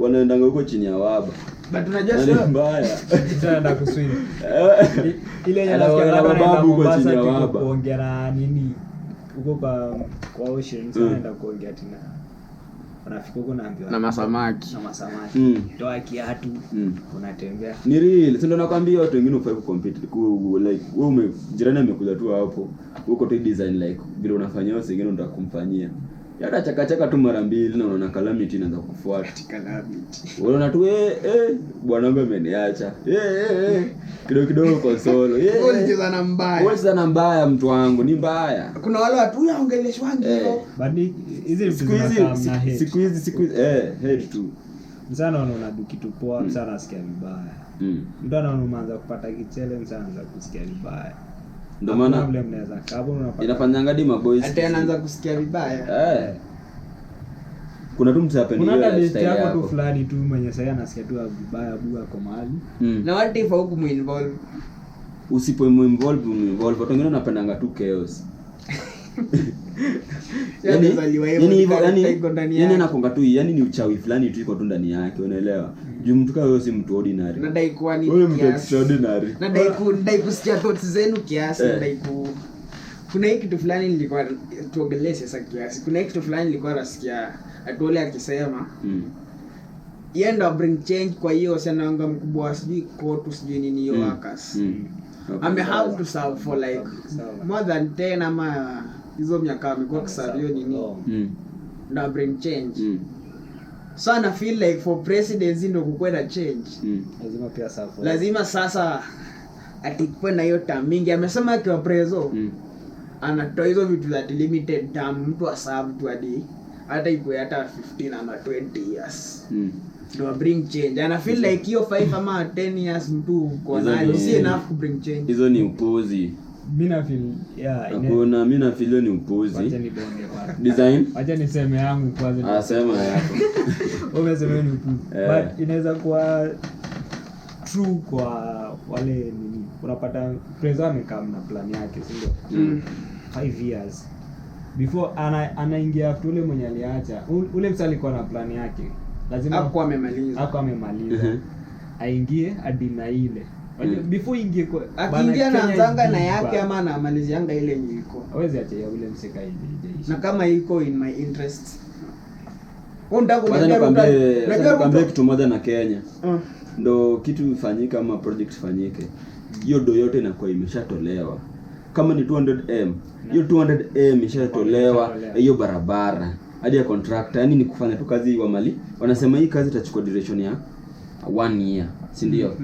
wanaendanga huko chini ya waba but unajua sio mbaya tutaenda kuswim ile yenye nasikia babu huko chini ya waba kuongea na nini huko kwa ocean tunaenda kuongea tena unafika huko naambiwa na masamaki toa kiatu unatembea ni real ndio nakwambia watu wengine ufai kucompete like wewe jirani amekuja tu hapo huko tu design like vile unafanyia wao wengine unataka kumfanyia hata chaka tu mara mbili na unaona calamity inaanza kufuata calamity unaona tu bwana wangu ameniacha kidogo kwa solo wewe na mbaya mtu wangu ni mbaya kuna wale watu yaongeleshwangi hivyo bali hizi siku hizi head tu msana unaona kitu poa msana asikia vibaya mtu anaanza kupata kichele msana anaanza kusikia vibaya ndio maana problem inaweza kapo unapata inafanyanga di maboys hata anaanza kusikia vibaya kuna tu mtapendelea kuna style yako tu fulani tu mwenye sasa anasikia tu vibaya bua kwa mahali na what if huko muinvolve usipoinvolve watu wengine wanapendanga tu chaos yani anakonga tu, yani ni uchawi fulani tu iko tu ndani yake, unaelewa? Juu mtu kama wewe si mtu ordinary. Nadai kuwa ni wewe mtu extraordinary. Nadai kusikia thoughts zenu kiasi, nadai kuna hiki kitu fulani nilikuwa tuongelee sasa kiasi. Kuna hiki kitu fulani nilikuwa nasikia Atole akisema yeye ndo bring change, kwa hiyo sana anga mkubwa sijui kotu sijui nini hiyo workers. Okay, have to serve for like more than 10 ama hizo miaka amekuwa kusavio nini na bring change. So I feel like for presidency ndo kukwenda change. Lazima pia serve. Lazima sasa atikwe na hiyo term mingi. Amesema akiwa preso anatoa hizo vitu za limited term, mtu aserve tu hadi hata iko hata 15 ama 20 years. No bring change. And I feel like hiyo 5 ama 10 years mtu kwa nayo si enough to bring change. Hizo ni upuzi. Mimi na feel hakuna, mimi na feel ni upuzi. Acha ni bonge kwa Design. Acha niseme yangu kwanza. Sema yako. Umesema ni upuzi. But inaweza kuwa true kwa wale nini. Unapata president amekaa na plan yake, si ndio? 5 years. Before anaingia after ule mwenye aliacha. Ule msali alikuwa na plan yake. Lazima hapo amemaliza. Aingie hadi na ile. Before ingie kwa akiingia na anzanga na yake ama na malizianga ile nyiko. Hawezi acha ya ule mseka ile. Na kama iko in my interest. Unataka kuniambia kitu moja na Kenya. Ndo kitu ifanyike ama project ifanyike. Hiyo do yote inakuwa imeshatolewa. Kama ni 200M, hiyo 200M imeshatolewa hiyo barabara. Hadi ya contractor, yani ni kufanya tu kazi wa mali. Wanasema hii kazi itachukua duration ya 1 year, si ndio?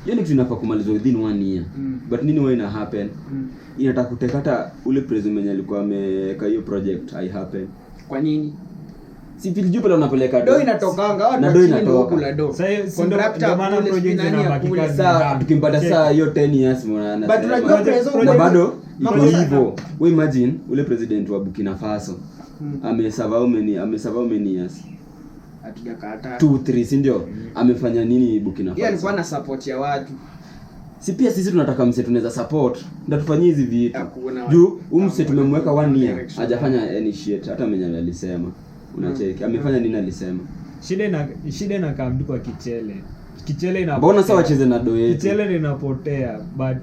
Hiyo ni kitu inafaa kumalizwa within 1 year. But nini huwa ina happen? Inataka kutekata ule president mwenye alikuwa ameka hiyo project hai happen. Kwa nini? Si feel jupe la unapeleka do inatokanga watu na chini ndio kula do. Sasa ndio maana project zinabaki kazi. Sasa tukimpata saa hiyo 10 years mwana. But unajua president bado iko hivyo. We imagine ule president wa Burkina Faso amesava how many years? Hatujakata 2-3, si ndio? Amefanya nini Burkina Faso? Yeye alikuwa na support ya watu. Si pia sisi tunataka mse tunaweza support. Ndio tufanyie hizi vitu. Juu mse tumemweka 1 year hajafanya any shit hata mwenye alisema. Unacheki amefanya nini alisema? Shida na kamdu kwa Kichele ina mbona sawa wacheze na do yetu. Kichele inapotea but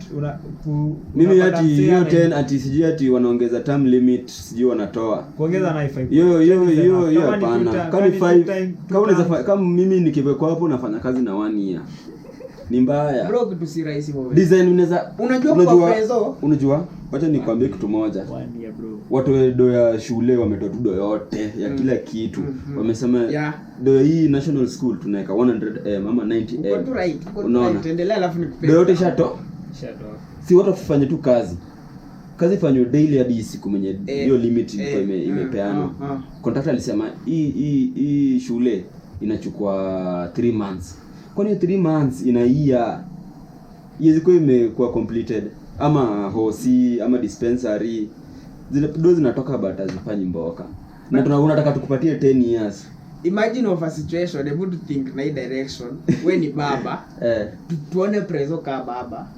mimi ati hiyo 10 ati sijui ati wanaongeza term limit sijui wanatoa. Kuongeza na 5. Hiyo hapana. Kama 5 kama unaweza kama mimi nikiwekwa hapo nafanya kazi na 1 year. Ni mbaya. Bro kitu si rahisi wewe. Design unaweza unajua wacha nikwambie kitu moja. 1 year bro. Watu do ya shule wametoa do yote ya kila kitu. Wamesema do hii national school tunaweka 100M ama 90M. Uko tu right. Unaona? Endelea alafu nikupe. Do yote shato. Si watu wafanye tu kazi. Kazi fanywe daily hadi siku mwenye hiyo limit imepeanwa. Contractor alisema hii shule inachukua 3 months. Kwa nini 3 months inaia? Yeziko imekuwa completed ama hosi ama dispensary zile dozi zinatoka but hazifanyi mboka. Na tunataka tukupatie 10 years. Imagine of a situation able to think na direction when ni baba tuone prezo ka baba.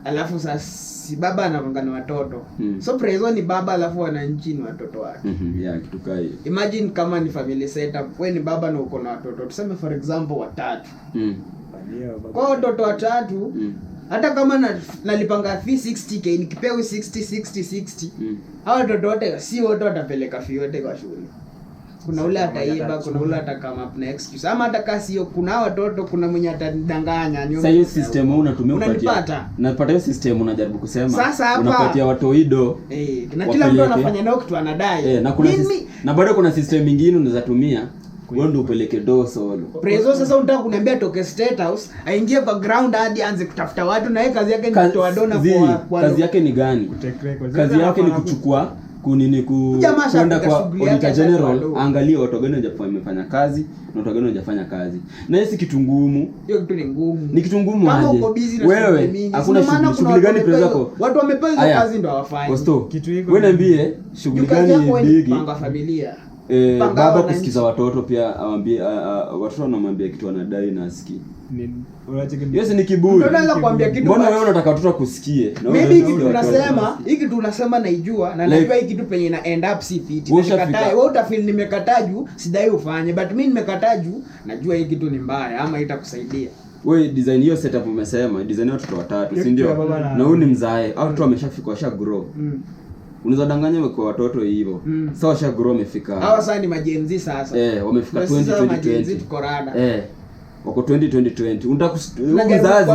Alafu sasa si baba anakonga na watoto. So prezo ni baba alafu wananchi ni watoto wake. Yeah, kitu kai hiyo. Imagine kama ni family setup when ni baba na uko na watoto. Tuseme for example 3. Kwa watoto 3 hata kama nalipanga fee 60k nikipewa 60 hao watoto wote si wote watapeleka fee yote kwa shule. Kuna ule ataiba, kuna ule atakama na excuse. Ama hata kasi hiyo kuna watoto kuna mwenye atadanganya ni. Sasa hiyo system wewe unatumia kupatia. Napata hiyo system unajaribu kusema. Sasa hapa unapatia watoido. Na kila mtu anafanya nao kitu anadai. Na kuna na bado kuna system nyingine unaweza tumia. Wewe ndio upeleke do solo. Prezo sasa unataka kuniambia toke State House, aingie kwa ground hadi aanze kutafuta watu na yeye kazi yake ni kutoa dona kwa kazi yake ni gani? Kazi yake ni kuchukua kwenda kwa auditor general angalie watu gani wamefanya kazi na watu gani hawajafanya kazi. Na hiyo si kitu ngumu. Hiyo kitu ni ngumu. Ni kitu ngumu aje? Wewe hakuna shughuli gani prezo yako? Watu wamepewa hizo kazi ndio hawafanyi. Kitu hiko. Wewe niambie shughuli gani big? Panga familia. Baba kusikiza watoto pia awambie watoto wanamwambia kitu wanadai na asikii. Yes, ni kiburi. Unaweza kuambia kitu. Mbona wewe unataka watoto kusikie? Maybe kitu tunasema, hii kitu tunasema naijua na najua hii kitu penye ina end up si fit. Nikatae, wewe utafeel nimekataa juu, sidai ufanye, but mimi nimekataa juu, najua hii kitu ni mbaya ama itakusaidia. Wewe design hiyo setup umesema, design ya watoto watatu, si ndio? Na huyu ni mzae, au watoto wameshafika washa grow. Unaweza danganya kwa watoto hivyo. Sasa washa grow wamefika. Hawa sasa ni majenzi sasa. Wamefika 2020. Tuko rada. Wako 2020. Unataka mzazi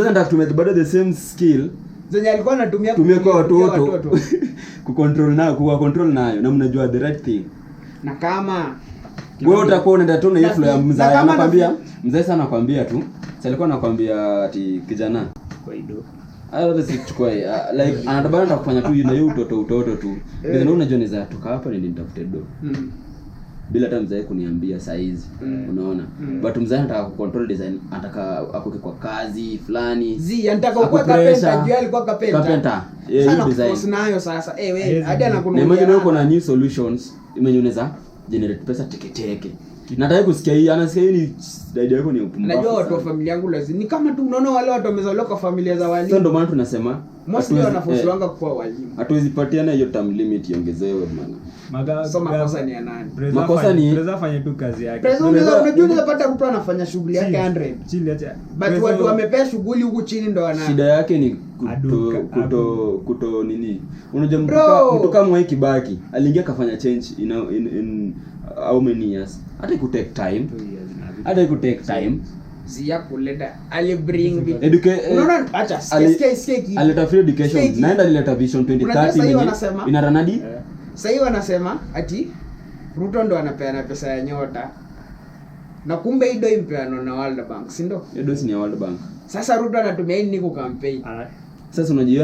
nataka tumia bado the same skill zenye alikuwa anatumia kwa watoto control nayo na mnajua the right thing. Na kama wewe utakuwa unaenda tu na hiyo flow ya mzazi anakuambia mzazi sana anakuambia tu. Sasa alikuwa anakuambia ati kijana kwa hiyo hata sichukue like anatabana kufanya tu na hiyo utoto tu. Ndio unajua niza toka hapa ndio nitafute do. Bila hata mzae kuniambia saizi. Unaona? But mzae anataka kucontrol design, anataka akoke kwa kazi fulani. Anataka ukue carpenter, juu alikuwa carpenter. Hiyo design. Sana nayo sasa. Wewe hadi anakununulia. Imagine uko na new solutions, unaweza generate pesa teke. Nataka kusikia hii, anasikia hii ni idea yako ni upumbavu. Najua watu wa familia yangu lazima. Ni kama tu unaona wale watu wamezaliwa kwa familia za walimu. Ndio maana tunasema mostly wanaforcewa kuwa walimu. Hatuwezi patiana hiyo term limit iongezewe bwana. Makosa ni ya nani? Makosa ni Preza fanye tu kazi yake. Preza unaweza pata mtu anafanya shughuli yake 100. Chini acha. But watu wamepea shughuli huku chini ndo wana. Shida yake ni kuto nini? Unajua mtu kama Kibaki aliingia kafanya change in how many years? Hata ku take time. Zia kuleta ali bring unaona acha sikia aleta free education naenda alileta vision 2030 ina ranadi. Sasa wanasema ati Ruto ndo anapeana pesa ya nyota. Na kumbe hiyo impeano na World Bank, si ndio? Hiyo si ya World Bank. Sasa Ruto anatumia hii ku campaign. Sasa unajua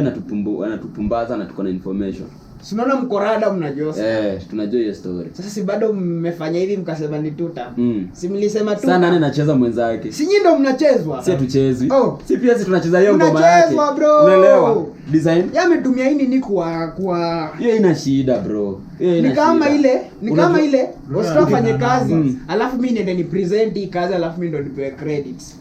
anatupumbaza na tuko na information. Si unaona mkorada mnajua. Tunajua hiyo story. Sasa si bado mmefanya hivi mkasema ni tuta. Si mlisema tu. Sana nani anacheza mwenzake? Si nyinyi ndo mnachezwa. Si tuchezwi. Si pia si tunacheza hiyo ngoma yake. Unaelewa? Design. Yametumia hii ni kwa hiyo ina shida bro. Ni kama ile usitafanye kazi, alafu mimi niende ni present hii kazi, alafu mimi ndo nipewe credits.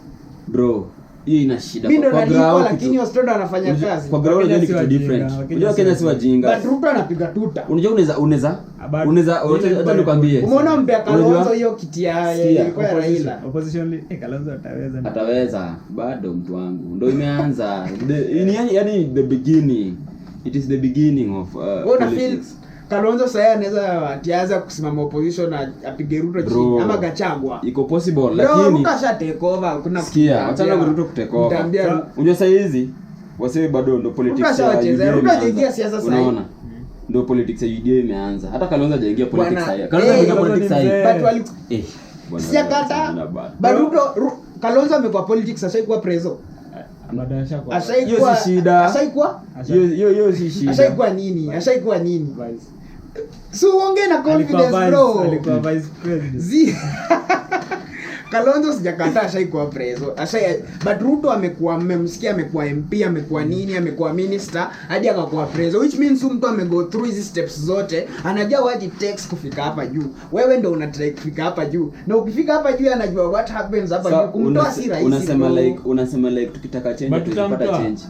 Bro, hiyo ina shida kwa ground, lakini Australia anafanya kazi. Kwa ground ni kitu different. Unajua Kenya si wajinga. But Ruto anapiga tuta. Unajua hata nikwambie. Umeona mpea Kalonzo hiyo kiti ya ilikuwa Raila. Opposition Kalonzo ataweza bado mtu wangu. Ndio imeanza. Yani the beginning. It is the beginning of politics. Kalonzo sasa anaweza atianza kusimama opposition na apige Ruto chini ama Gachagua. Iko possible lakini Ruto sha take over kuna sikia acha Ruto kutake over. Unajua sasa hizi wase bado ndo politics ya Ruto hajaingia siasa sasa. Unaona? Ndo politics ya UDA imeanza. Hata Kalonzo hajaingia politics sasa. Kalonzo anaingia politics sasa. But wali siakata. But Kalonzo amekuwa politics sasa ikuwa preso. Hiyo si shida. Hiyo si shida. Ashaikuwa nini? So uongee na confidence bro. Alikuwa vice president. Kalonzo sijakataa ashaikuwa preso. But Ruto amekuwa mmemsikia amekuwa MP, amekuwa nini, amekuwa minister, hadi akakuwa preso, which means mtu amego through hizi steps zote, anajua what it takes kufika hapa juu. Wewe ndio unataka kufika hapa juu. Na ukifika hapa juu anajua what happens hapa juu. Kumtoa si rahisi. Unasema like tukitaka change tutapata change.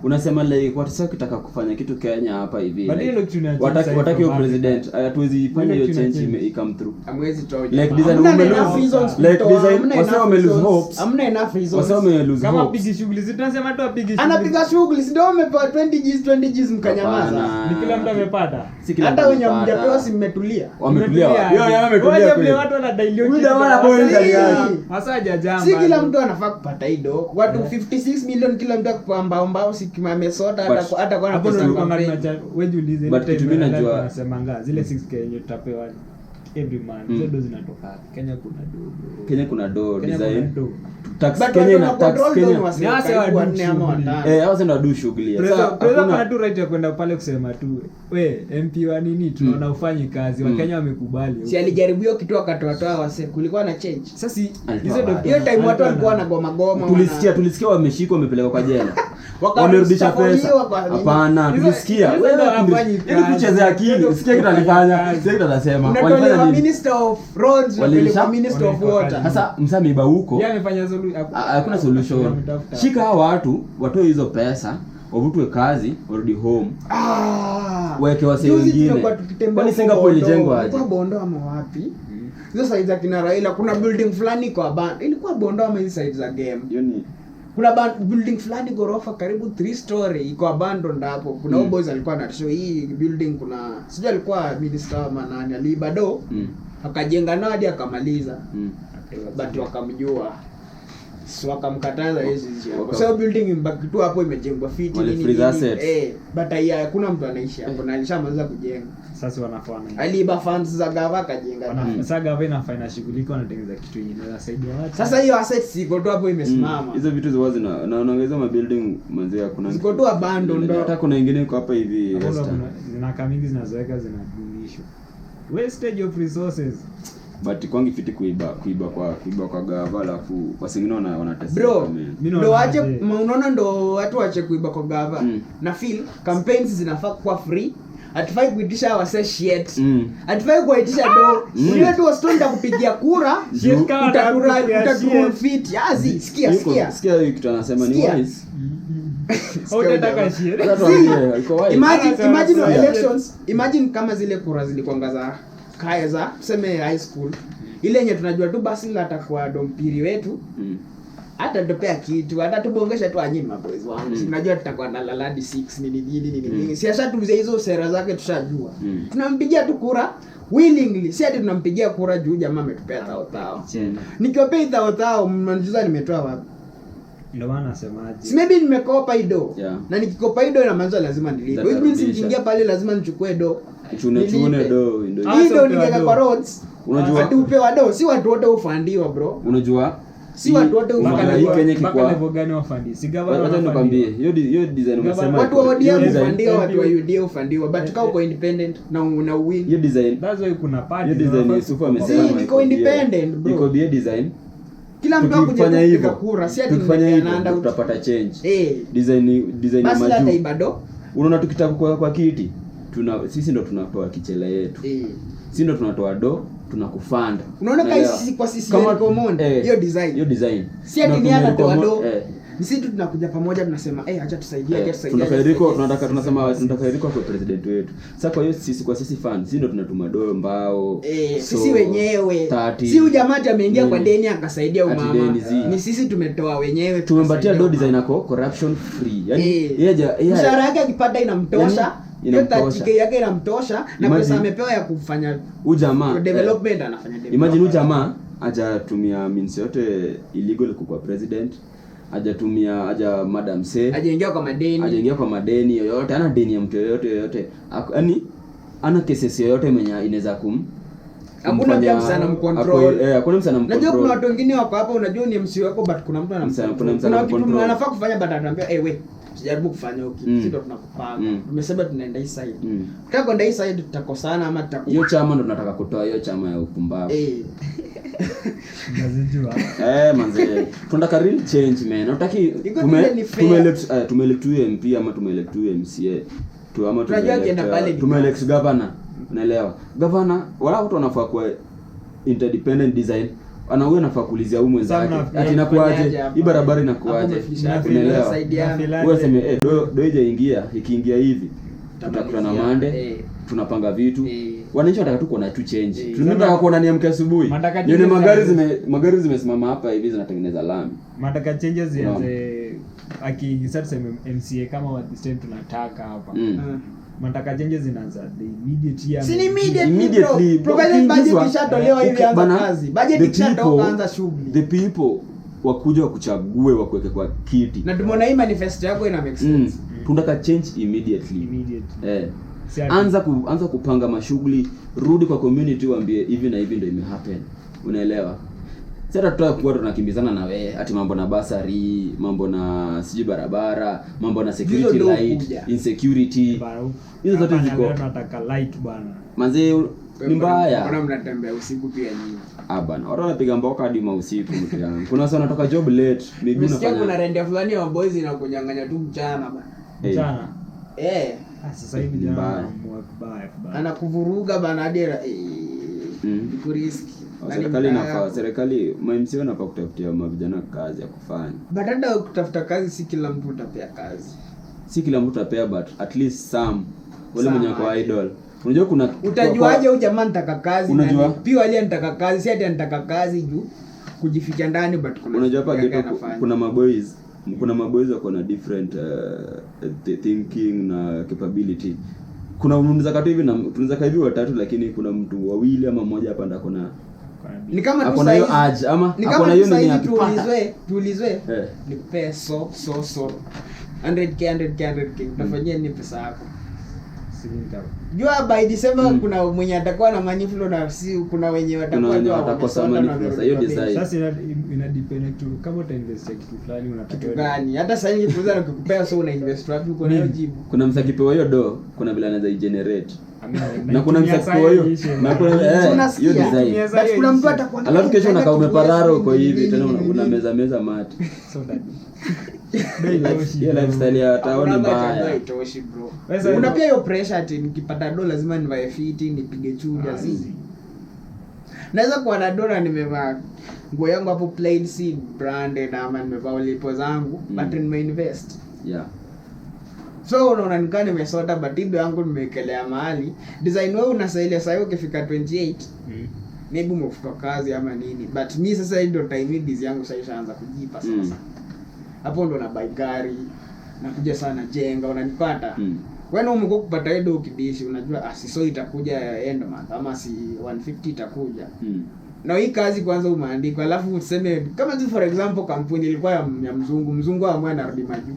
Unasema like watu sasa kitaka kufanya kitu Kenya hapa hivi. Wataki hiyo president. Hatuwezi fanya hiyo change come through. Amwezi toa. Like design wame lose hopes. Amna enough reasons. Kama pigi shughuli tunasema tu apigi shughuli. Anapiga shughuli ndio umepewa 20 Gs mkanyamaza. Ni kila mtu amepata. Hata wenye mjapewa si mmetulia. Wametulia. Wametulia. Watu wanadailiwa kitu. Muda wana point yake. Hasa hajajamba. Si kila mtu anafaa kupata hido. Watu 56 million kila mtu akupambao kimamesota hata kwa hapo ndio kama wewe jiulize but kitu mimi najua nasemanga zile 6k yenye tutapewa every month zote zinatoka Kenya kuna do design tax Kenya na tax Kenya ni hasa wa 4 ama 5 hao ndio do shughuli sasa kuna tu right ya kwenda pale kusema tu we MP wa nini tunaona ufanye kazi wa Kenya wamekubali si alijaribu hiyo kitu akatoa wase kulikuwa na change sasa hizo hiyo time watu walikuwa na goma tulisikia wameshikwa wamepelekwa kwa jela wamerudisha pesa. Hapana, tulisikia ili kuchezea akili. Sikia kitu alifanya, sikia kitu anasema. Walifanya Minister of Roads, walipeleka Minister of Water. Sasa msamiba huko yeye amefanya hakuna solution. Shika hao watu watoe hizo pesa, wavutwe kazi, warudi home. Weke wase wengine. Kwani Singapore ilijengwa aje? Kwa Bondo ama wapi? Hizo side za kina Raila kuna building fulani kwa band. Ilikuwa Bondo ama hizo side za game. Hiyo ni kuna building fulani gorofa karibu 3 story iko abandoned hapo. Kuna boys alikuwa anatisho hii building, kuna sijui alikuwa minister manani alibado akajenga nao hadi akamaliza but wakamjua, so wakamkataza hizi hapo. So building imbaki tu hapo imejengwa fiti nini but hakuna mtu anaishi hapo na alishamaliza kujenga. Sasa wanafanya aliba funds za gava kajenga. Sasa gava inafanya shughuli kwa anatengeneza kitu yenyewe inasaidia watu. Sasa hiyo assets ziko tu hapo imesimama. Hizo vitu ziwazi na unaongeza mabuilding manzi kuna ziko tu abandoned ndo. Hata kuna nyingine iko hapa hivi zina mingi zinazoweka zinadumishwa. Wastage of resources. But kwangi fiti kuiba kwa gava alafu wasingine wanatesa. Bro, ndo aje unaona ndo watu waache kuiba kwa gava. Na feel campaigns zinafaa kuwa free. Hatufai kuitisha wase shit. Hatufai kuitisha do. Wewe tu wastonda kupigia kura, utatura fit. Yazi, sikia. Sikia hiyo kitu anasema ni wise. Hautataka shit. Imagine elections. Imagine kama zile kura zilikuangaza kaeza, tuseme high school. Ile yenye tunajua tu basi la atakuwa dompiri wetu. Hata tupea kitu, hata tubongesha tu anyima boys wangu. Tunajua tutakuwa na laladi 6 nini. Siasa tuuze hizo sera zake tushajua. Tunampigia tu kura willingly. Si ati tunampigia kura juu jamaa ametupea tao. Nikiwapea tao mnajuza nimetoa wapi? Ndio maana nasemaje? Si maybe nimekopa ido. Na nikikopa ido ina maana lazima nilipe. Which means nikiingia pale lazima nichukue do. Chune do. Ndio ningeka kwa roads. Unajua ati upewa do, si watu wote ufandiwa bro. Unajua? Si watu wote ufandiwa. Mpaka level gani wafandi? Si gavana. Wacha nikwambie. Hiyo design umesema. Watu wa ODM ufandiwa, watu wa UDA ufandiwa. But kama uko independent na una win. Hiyo design. That's why kuna party. Hiyo design Yusufu amesema. Iko independent bro. Iko be design. Kila mtu akuje kupiga kura, si ati tunaenda utapata change. Design ya majuu. Basi hata ibado. Unaona tukitaka kwa kiti, sisi ndo tunatoa kichele yetu. Sisi ndo tunatoa do, tunakufanda. Unaona sisi kama common hiyo design. Si ati ni hata toa do. Sisi tu tunakuja pamoja tunasema acha tusaidie tunataka Eriko kwa president wetu. Sasa kwa hiyo sisi fans sisi ndo tunatuma do mbao. Sisi wenyewe. Si ujamati ameingia kwa deni akasaidia umama. Ni sisi tumetoa wenyewe. Tumempatia do design yako corruption free. Yaani yeye mshahara yake akipata inamtosha. Inamtosha yake inamtosha na pesa amepewa ya kufanya ujamaa development anafanya development. Imagine ujamaa hajatumia means yote illegal kwa president. Haja madam say hajaingia kwa madeni yoyote, ana deni ya mtu yoyote yaani ana cases yoyote mwenye inaweza hakuna pia msana mcontrol. Hakuna msana mcontrol. Najua kuna watu wengine wako hapa, unajua ni MC wako but kuna mtu kuna kitu anafaa kufanya but anambia we sijaribu kufanya sisi ndo tunakupanga. Tumesema tunaenda hii side. Tutaka kwenda hii side tutakosana ama hiyo chama ndo tunataka kutoa hiyo chama ya upumbavu. Nazijua. Manze. Tunataka real change man. Nataki tumeelect MP ama tumeelect MCA. Tumeelect governor. Unaelewa? Governor wala watu wanafaa kuwa interdependent design. Anawe anafaa kuulizia huyu mwenzake. Ati inakuaje? Hii barabara inakuaje? Unaelewa? Wewe sema do ikiingia hivi. Tutakutana Monday. Tunapanga vitu. Wananchi wanataka tu kuona tu change. Tunataka kuona niamke asubuhi. Nione magari zimesimama hapa hivi zinatengeneza lami. Nataka changes zianze akisasa MCA kama what this time tunataka hapa. Nataka changes zinaanza immediately. Provided budget ishatolewa hivi anza kazi. Budget ikishatoka anza shughuli. The people wakuja wakuchague wakuweke kwa kiti. Na tumeona hii manifesto yako ina make sense. Tunataka change immediately. Anza kupanga mashughuli, rudi kwa community waambie hivi na hivi ndio imehappen. Unaelewa? Sasa tutakuwa tunakimbizana na wewe ati mambo na basari, mambo na siji barabara, mambo na security light, insecurity. Hizo zote ziko nataka light bwana. Manze Ni mbaya. Mbona mnatembea usiku pia nyinyi? Bana, watu wanapiga mboka hadi usiku mtu yangu. Kuna watu wanatoka job late, miguu nafanya. Kuna rende fulani ya boys inakunyang'anya tu mchana bana. Mchana. Sasa hivi mbaya. Anakuvuruga bana hadi kuriski. Serikali MMC wanafaa kutafutia mavijana kazi ya kufanya. Badala ya kutafuta kazi, si kila mtu utapea kazi. Si kila mtu utapea, but at least some wale mwenye kwa idol. Unajua kuna utajuaje huyu jamaa anataka kazi na pia wale anataka kazi, si ati anataka kazi juu kujificha ndani, but kuna unajua hapa geto kuna maboys wako na different thinking na capability. Kuna unaweza katu hivi na tunaweza kaa hivi watatu, lakini kuna mtu wawili ama mmoja hapa ndako na ni kama tu sasa hiyo aje ama akona hiyo nini tuulizwe nipe so 100k utafanyia nini pesa yako? Jua by December kuna mwenye atakuwa na money flow na si kuna wenye watakosa money flow. Hiyo design sasa ina depend tu kama uta invest kitu fulani unataka gani. Hata sasa hivi kuuza na kukupea so una invest wapi? Uko nayo jibu. Kuna msakipewa hiyo do, kuna vile anaweza generate na kuna msakipewa hiyo na kuna hiyo design. But kuna mtu atakuwa alafu kesho unakaa umeparara uko hivi tena una meza mate. So that hiyo lifestyle ya town mbaya. Haitoshi bro. Una pia hiyo pressure ati nikipata do lazima nivae fiti, nipige chuja zizi. Naweza kuwa na dola nimevaa nguo yangu hapo plain si branded ama nimevaa ulipo zangu but nimeinvest. Yeah. So unaona nikaa nimesota but ido yangu nimekelea mahali. Design wewe unasaidia sasa ukifika 28. Maybe umefuta kazi ama nini. But mimi sasa ndio time busy yangu sasa ishaanza kujipa sasa. Hapo ndo na buy gari nakuja sana jenga unanipata. Wewe umekuwa kupata edo ukidishi unajua so itakuja end month ama si 150 itakuja. Na hii kazi kwanza umeandikwa alafu useme kama tu for example kampuni ilikuwa ya mzungu ambaye anarudi maju.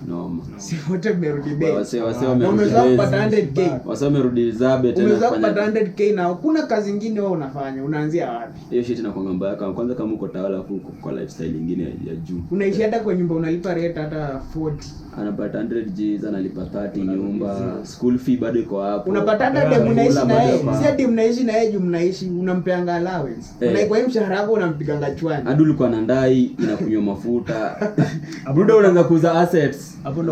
No. Si wote merudi bei. Wase umeweza kupata 100k. Wase wamerudi Elizabeth tena umeweza kupata 100k na kuna kazi nyingine wewe unafanya unaanzia wapi? Hiyo shit inakuwa mbaya kwanza kama uko tawala huko kwa lifestyle nyingine ya juu. Unaishi hata kwa nyumba unalipa rent hata 40. Anapata 100G analipa 30 nyumba, school fee bado iko hapo. Unapata hata demu mnaishi na yeye. Si ati mnaishi na yeye juu mnaishi unampeanga allowance. Unaikwa hiyo mshahara wako unampiganga chwani. Hadi ulikuwa na ndai inakunywa mafuta. Buda unaanza kuuza assets.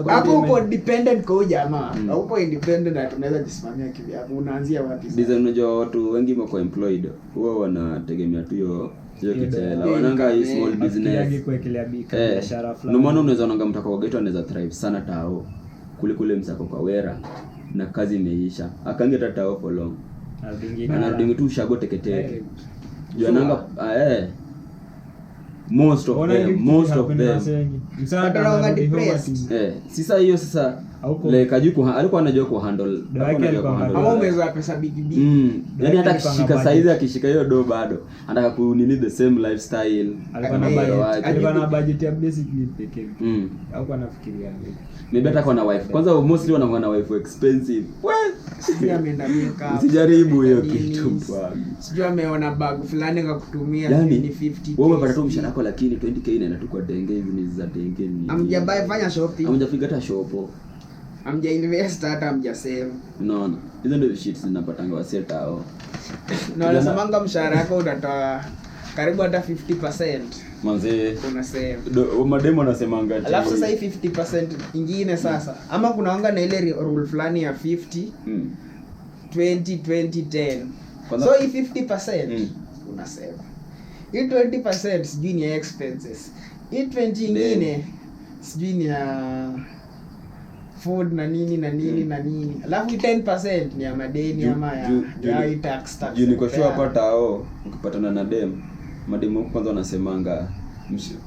Hapo uko dependent kwa jamaa. Hapo independent na tunaweza jisimamia kivyako. Unaanzia wapi? Design unajua watu wengi wako employed. Huwa wanategemea tu hiyo kichela. Wananga hii small business. Kuekelea biashara fulani. Ndio maana unaweza onanga mtaka geto anaweza thrive sana tao. Kule msako kwa wera na kazi imeisha. Akangeta tao for long. Anarudi tu ushago teketeke. Juananga most of them sasa hiyo sasa like alikuwa anajua ku handle au umeweza pesa big yani hata kishika saizi akishika hiyo do bado anataka ku nini the same lifestyle alikuwa na budget ya basic pekee au anafikiria maybe hata kwa na wife kwanza mostly wanakuwa na wife expensive sijui ameenda makeup usijaribu hiyo kitu bwana sijui ameona bag fulani kwa kutumia yani, ni 50. Wewe umepata tu mshahara wako lakini 20k inaenda tu kwa denge hivi ni za denge ni amjabai fanya shopping amjafika hata shopo amja invest hata amja save unaona hizo ndio shit zinapatanga waseta hao na wanasemanga mshahara wako utatoa karibu hata 50% manze una save mademo wanasemanga alafu sasa hii 50% ingine sasa ama kuna wanga na ile rule fulani ya 50 20 10 so hii 50% una save hii 20% sijui ni expenses hii 20 ingine sijui ni food na nini na nini alafu 10% ni ya madeni ama ya tax juu niko sure hapa hao ukipatana na mademo kwanza wanasemanga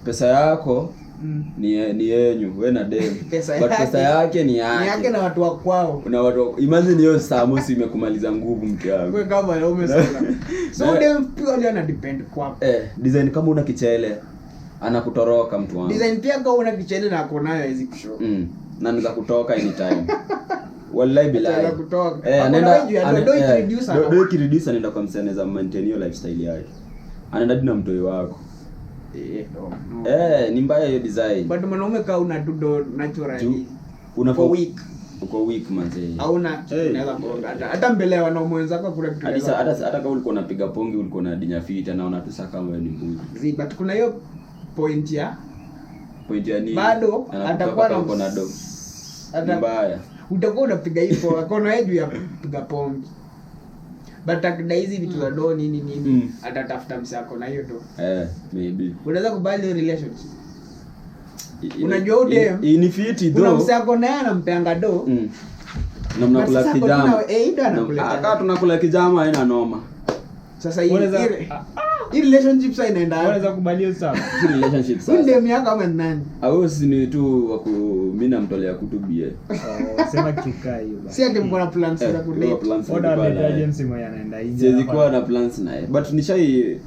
pesa yako ni yenyu wewe na dem pesa yake ni yake na watu wa kwao na watu imagine hiyo saa mosi imekumaliza nguvu mke wangu wewe kama leo umesema so dem pia ana depend kwako design kama una kichele anakutoroka mtu wangu design pia kama una kichele na ako nayo hizi kushow na anaweza kutoka anytime wallahi billahi kutoka anaenda do reduce anaenda kwa msanii za maintain your lifestyle yake anaenda dina mtoi wako ni mbaya hiyo design but mwanaume kaa una do naturally for week uko weak manze. Hauna unaweza bonga hata mbele ya wanaume wenzako kuna kitu. Hata kama ulikuwa unapiga pongi ulikuwa na dinya fit naona tu saka wewe ni mbuzi. But kuna hiyo point ya nini? Bado atakuwa na do. Mbaya. Utakuwa unapiga hivyo akona juu ya kupiga pongi. But akida hizi vitu za do nini atatafuta msako na hiyo do. Maybe. Unaweza kubali relationship. Unajua udem ni fiti do. Kuna msako naye anampeanga do. Na mnakula kijama. Aka tunakula kijama haina noma. Sasa hii relationship sasa inaenda. Unaweza kubali sawa. Relationship sasa. Ndio miaka kama nani? Au si ni tu wako mimi namtolea kutubie. Sema kikaa hiyo basi. Si ati mko na plans za kudate. Order the agency moja anaenda nje. Siwezi kuwa na plans naye. But nishai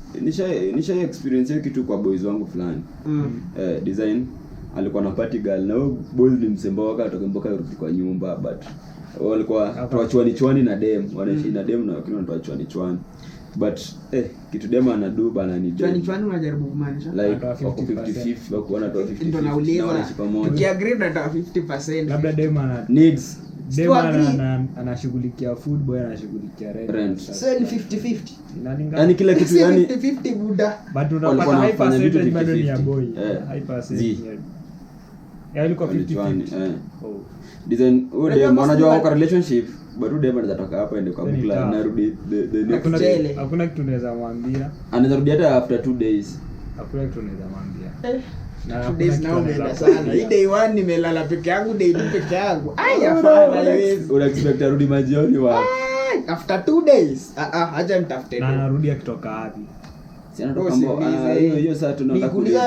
experience hiyo kitu kwa boys wangu fulani. Design alikuwa na party girl na boys ni msemboka atoka rudi kwa nyumba but walikuwa tuachwani na dem wanaishi na dem na wakina tuachwani but kitu dem anadu bana ni chwani unajaribu kumaanisha like 50-50 wako wanatoa 50 ndio nauliza ukiagree na 50% labda dem ana needs dem anashughulikia food boy anashughulikia rent so ni 50-50 yani kila kitu yani 50-50 buda but unapata high percentage bado ni ya boy high percentage ya ilikuwa 50-50 design dem unajua kwa relationship but dem anaweza toka hapa ende kwa bukla na rudi the next day hakuna kitu unaweza mwambia anaweza rudi hata after 2 days hakuna kitu unaweza mwambia na 2 days nao umeenda sana hii day 1 nimelala peke yangu day 2 peke yangu afadhali haiwezi una expect arudi majioni wapi after 2 days acha nitafute na anarudi akitoka wapi hiyo saa tunakuja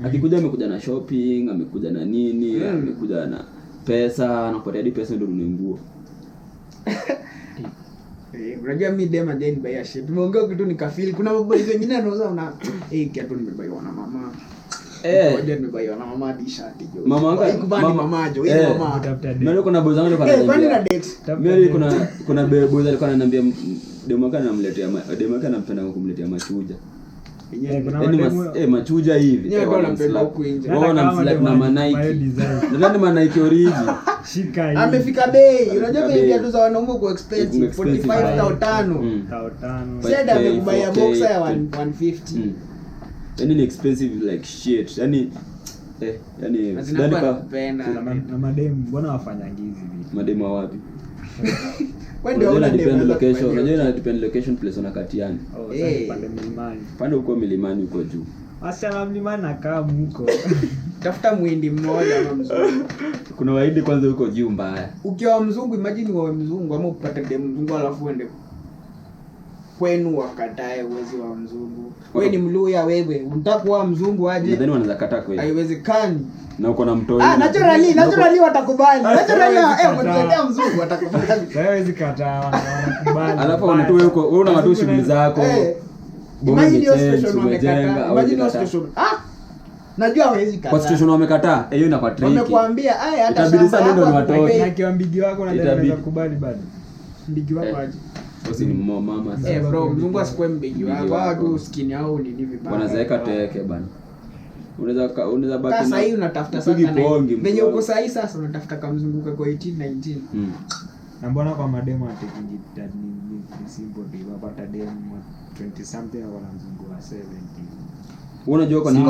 akikuja amekuja na shopping amekuja na nini amekuja na pesa anapotea hadi pesa ndio unenguo unajua mimi dem again buy shit tumeongea kitu nikafeel kuna maboys wengine anauza una kiatu nimebaiwa na mama ngoja nimebaiwa na mama t-shirt jo mama wangu mama jo ile mama mimi kuna boys wangu kwani na date mimi kuna boys alikuwa ananiambia demo kana namletea demo kana mpenda kumletea machuja machuja hivi na manaiki nadhani manaiki origin shika hii amefika bei unajua bei viatu za wanaume kwa expensive 45,000 sasa amekubaya boxer ya 150 yani ni expensive like shit yani sidhani kwa kupenda na madem mbona wafanyangi hizi vitu madem wapi ndio una depend location unajua ina depend location place unakatiana pande milimani pande huko milimani huko juu asiana mlimani nakaa huko tafuta muhindi mmoja ama mzungu kuna waidi kwanza huko juu mbaya ukiwa mzungu imagine wewe mzungu ama upate dem mzungu alafu uende kwenu wakatae uwezi wa mzungu wewe ni mluya wewe unataka kuwa mzungu aje nadhani wanaweza kataa kweli haiwezekani na uko na mtoi naturally watakubali mtetea mzungu watakubali haiwezi kataa wanakubali alafu unatoa huko wewe una matu shughuli zako imagine hiyo station wamekataa imagine hiyo station najua hawezi kataa kwa station wamekataa hiyo inakuwa tricky wamekwambia hata itabidi sana ndio ni watoke na kiwa mbigi wako na ndio kubali bado mbigi wako aje bosi ni mama bro mzungu asikwe mbigi wako watu skin yao ni hivi bana wanazaeka teke bana unaweza baki sasa hii unatafuta sana venye uko sahi sasa unatafuta kama mzunguka kwa 18 19 na mbona kwa mademo atekingi ni simple ndio wapata demo 20 something au na mzungu wa 70 unajua kwa nini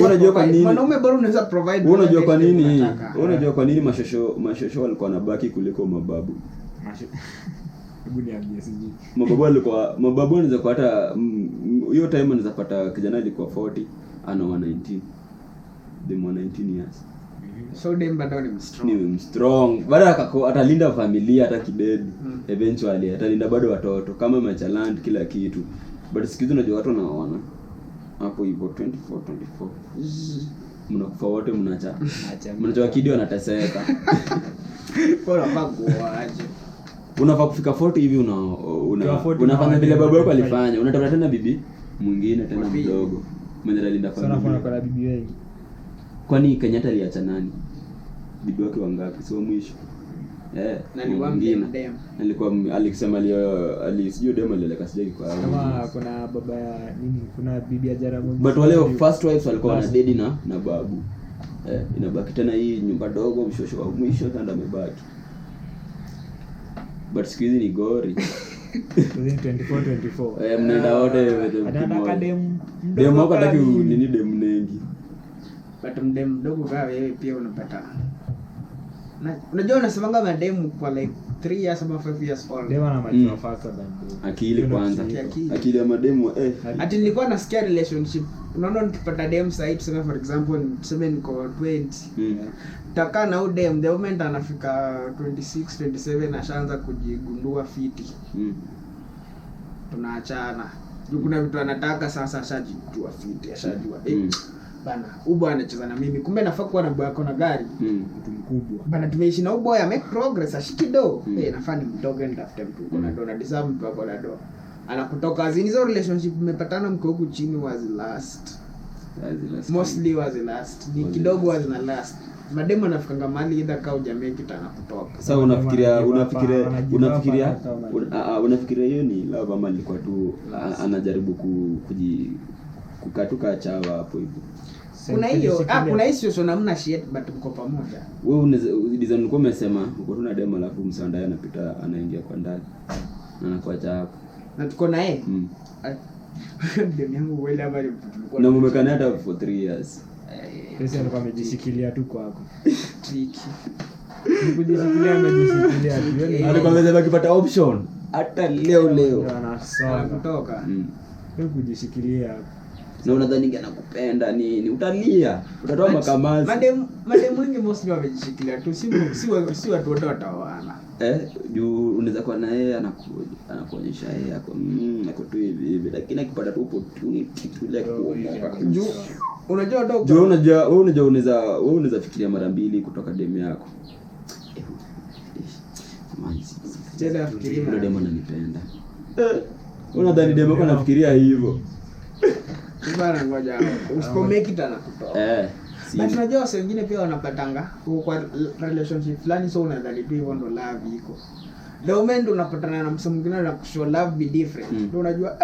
unajua kwa nini mwanaume bora unaweza provide unajua kwa nini mashosho walikuwa nabaki kuliko mababu hebu niambie siji mababu anaweza kupata hiyo time anaweza pata kijana alikuwa 40 ana 19 dem 19 years so dem bado ni strong bado atalinda familia hata kidedi eventually atalinda bado watoto kama machaland kila kitu but sikizo unajua watu wanaona hapo hivyo 24 mnakufa wote mnacha kidi wanateseka bora bagoaje unafaa kufika 40 hivi unafanya vile baba yako alifanya unatafuta tena bibi mwingine tena mdogo mwenye analinda familia sana kwa bibi wengi kwani Kenyatta aliacha nani bibi wake wangapi sio mwisho na ni mwingine alikuwa alisema alisijui demo alileka sijui kwa kama kuna baba nini kuna bibi ya Jaramogi but wale first wives walikuwa na daddy na babu inabaki tena hii nyumba dogo mshosho wa mwisho kanda amebaki. But siku hizi ni gori. 24 mnaenda wote anataka demu mdogo wako hataki kali. nini demu nengi. But mdemu mdogo kama wewe pia unapata. Unajua unasemanga mademu kwa like 3 years ama 5 years old. Dema na macho faster than you. Akili kwanza. Akili ya mademu Ati nilikuwa nasikia relationship. Unaona nikipata dem sasa tuseme for example tuseme niko 20. Takaa na huyo dem the moment anafika 26 27 ashaanza kujigundua fiti. Tunaachana. Kuna vitu anataka sasa ashajijua fiti, ashajua. Bana, ubo anacheza na mimi. Kumbe nafaa kuwa na boy yako na gari. Mtu mkubwa. Bana tumeishi na ubo ya make progress ashikido. Nafaa ni mtoke nitafute mtu kuna do na deserve mtu wako na do. Anakutoka azini hizo relationship mmepatana mko huku chini was last. Mostly was last. Ni kidogo was na last. Mademo anafikanga mahali either kau jamii kitanakutoka. Sasa unafikiria hiyo ni love ama alikuwa tu anajaribu kukatuka chawa hapo hivyo. Kuna hiyo sio namna shit but mko pamoja. Wewe design ulikuwa umesema uko tu na demo alafu msanda anapita anaingia kwa ndani. Na anakuacha hapo. Na tuko na yeye. Demu yangu wewe hapa tulikuwa na mmekana hata for 3 years. Pesa alikuwa amejishikilia tu kwako. Tricky. Kujishikilia amejishikilia tu. Alikuwa amesema akipata option hata leo anasonga kutoka. Wewe kujishikilia. Na unadhani anakupenda nini? Utalia. Utatoa makamazi. Mademu wengi mostly wamejishikilia tu. Si watu wote wataoana. Juu unaweza kuwa na yeye anakuonyesha yeye ako tu hivi lakini akipata tu opportunity ile kuomoka. Juu unajua dogo. Juu unaweza fikiria mara mbili kutoka demu yako. Jeda fikiria ndio demu ananipenda. Unadhani demu yako anafikiria hivyo? Bwana ngoja. Usipomake it anakutoa. But unajua wase wengine pia wanapatanga kwa relationship fulani so unadhani tu hivyo ndo love iko. The moment unapatana na mtu mwingine na kushow love be different. Ndio unajua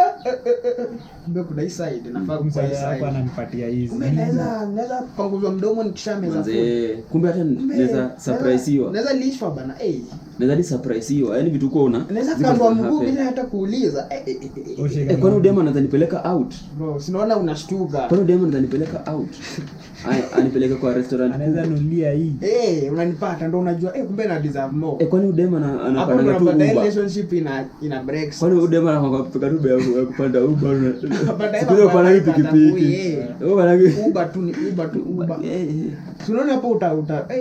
ndio kuna hii side nafaa kumsaidia hapa ananipatia hizi. Naweza panguzwa mdomo nikishameza food. Kumbe hata naweza surpriseiwa. Naweza lishwa bana naweza surpriseiwa. Yaani vitu uko una. Naweza kandwa mguu bila hata kuuliza. Kwani demo anaweza nipeleka out? Bro, sinaona unashtuka. Kwani demo anaweza nipeleka out? Anipeleka kwa restaurant. Anaweza nulia hii. Unanipata ndio unajua kumbe na deserve more. Kwani udema anapanda tu Uber. Relationship ina breaks. Kwani udema anapika tu ya kupanda Uber. Sikuwa pana pikipiki. Uber tu ni Uber. Tunaona hapo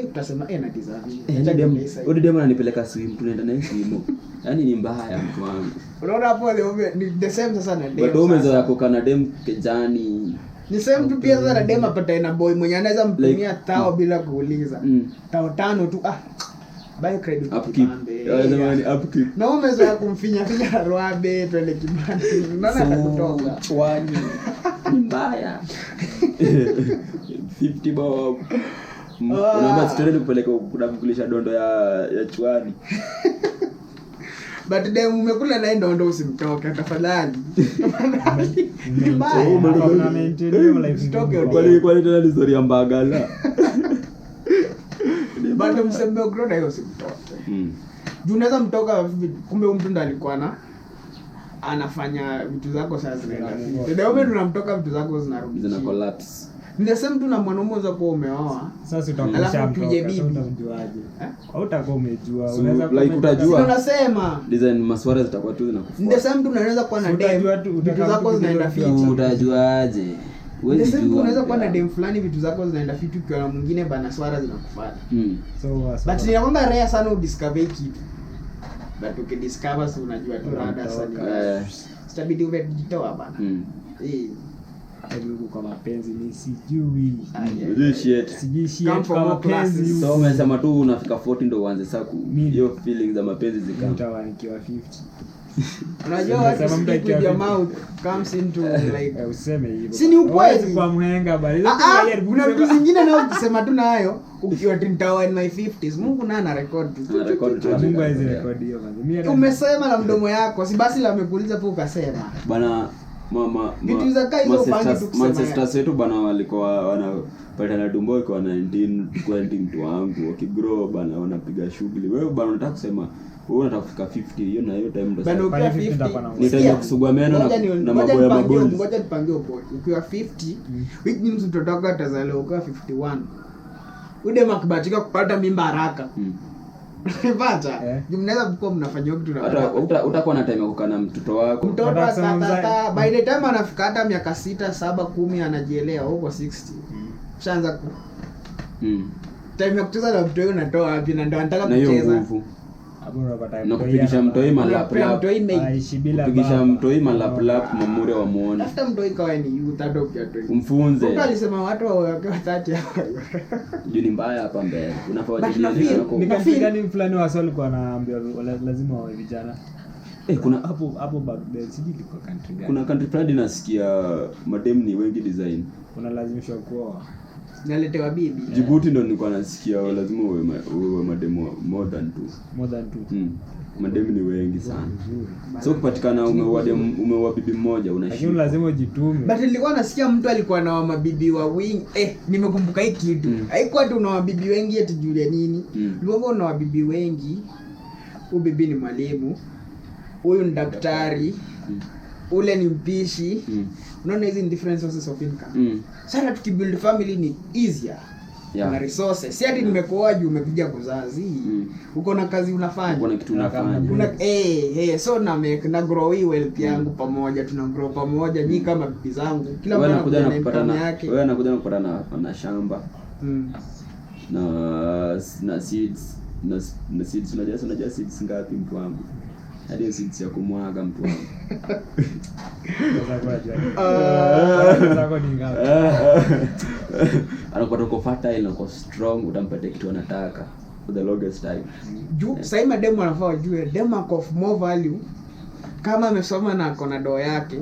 utasema na deserve. Udema ananipeleka swim tunaenda naye swim. Yaani ni mbaya mtu wangu. Unaona hapo ni the same sasa na dem. Bado umeza kwa kana dem kejani. Ni same tu pia sasa na dem apata na boy mwenye anaweza mtumia tao bila kuuliza. Tao 5 tu buy credit upkeep. Zamani upkeep. Na umezoea kumfinya finya roabe twende kibani. Unaona atakutoka. Chwani. Mbaya. 50 bob. Unaomba story kupeleka kudavukulisha dondo ya chwani. But dem umekula naye ndo usimtoke tafadhali. Mbaya. Una maintain life stoke. Kwa tena ni story ya mbagala. Bado msembe groda hiyo usimtoke. Juu unaweza mtoka kumbe mtu ndo alikuwa anafanya vitu zako sasa zinaenda. Ndio wewe tunamtoka vitu zako zinarudi. Zina collapse. Ndio sema mtu na mwanaume za kwa umeoa. Sasa utakusha mtoka utamjuaje? Au utakuwa umejua unaweza like utajua. Unasema design maswara zitakuwa tu zinakufuata. Ndio sema mtu unaweza kuwa na dem vitu zako zinaenda fiti. Utajuaje? Wewe sema unaweza kuwa na dem fulani vitu zako zinaenda fiti kwa na mwingine bana swara zinakufuata. So but ni kwamba rare sana udiscover kitu. But ukidiscover si unajua tu rada sana. Stabidi umejitoa bana. Mungu kwa mapenzi ni sijui. Sijui shit kwa mapenzi. So umesema tu unafika 40 ndo uanze sasa hiyo feelings za mapenzi zikama. Utawanikiwa 50. Unajua watu speak with your mouth comes into like useme hivyo. Si ni ukweli kwa mhenga bali. Kuna vitu zingine na ukisema tu nayo ukiwa tintawa in my 50s Mungu na ana record tu. Mungu haizi record hiyo basi. Umesema na mdomo yako si basi la amekuuliza tu ukasema. Bana Vitu za kai hizo fangi tu kusema. Ancestors wetu bana walikuwa wanapatana tumbo kwa 19 20 mtu wangu wakigrow bana wanapiga shughuli. Wewe bana unataka kusema wewe unataka kufika 50 hiyo na hiyo time ndo bana ukiwa 50 ni time ya kusugua meno na maboya mabonzi. Ngoja tupangie boy. Ukiwa 50 which means utatoka atazaliwa ukiwa 51. Ude makibatika kupata mimba haraka. Unapata? Mnaweza kuwa mnafanya kitu na hata utakuwa na time ya kukaa na mtoto wako. Mtoto by the time anafika hata miaka 6, 7, 10 anajielewa huko 60. Ushaanza ku time ya kucheza na mtoto unatoa wapi na ndio anataka kucheza. Hapo unapata na kupigisha mtoi malaplap. Aishi bila kupigisha mtoi malaplap mamure wa muone. Hata mtoi kawa ni youth adopt ya toi. Umfunze. Mtu alisema watu wakiwa 30 hapo. Juni mbaya hapa mbele. Unafaa ni kazi gani fulani waswali kwa naambia lazima wawe vijana. Kuna hapo back then sijui liko country gani. Kuna country fulani nasikia madem ni wengi design. Unalazimishwa kuoa. Naletewa bibi. Djibouti ndo nilikuwa nasikia lazima uwe madem more than 2. Madem ni wengi sana. So kupatikana umeoa bibi mmoja unaishi. Lakini lazima ujitume. But nilikuwa nasikia mtu alikuwa na mabibi wa wingi. Nimekumbuka hii kitu. Haikuwa tu na mabibi wengi eti Julia nini. Ulikuwa na mabibi wengi. Huyu bibi ni mwalimu. Huyu ni daktari. Ule ni mpishi. Unaona hizi different sources of income. Sasa tukibuild family ni easier. Na resources. Si ati nimekuoa juu umekuja kuzazi. Uko na kazi unafanya. Uko na kitu unafanya. So na grow wealth yangu pamoja, tuna grow pamoja ni kama bibi zangu. Kila mtu anakuja na kupata yake. Wewe anakuja na kupata na shamba. Na seeds. Na seeds unajua seeds ngapi mtu wangu? Hadi seeds ya kumwaga mtu wangu. Anakuwa uko fertile na uko strong, utampatia kitu anataka for the longest time. Sasa mademu wanafaa wajue demu of more value kama amesoma na akona doo yake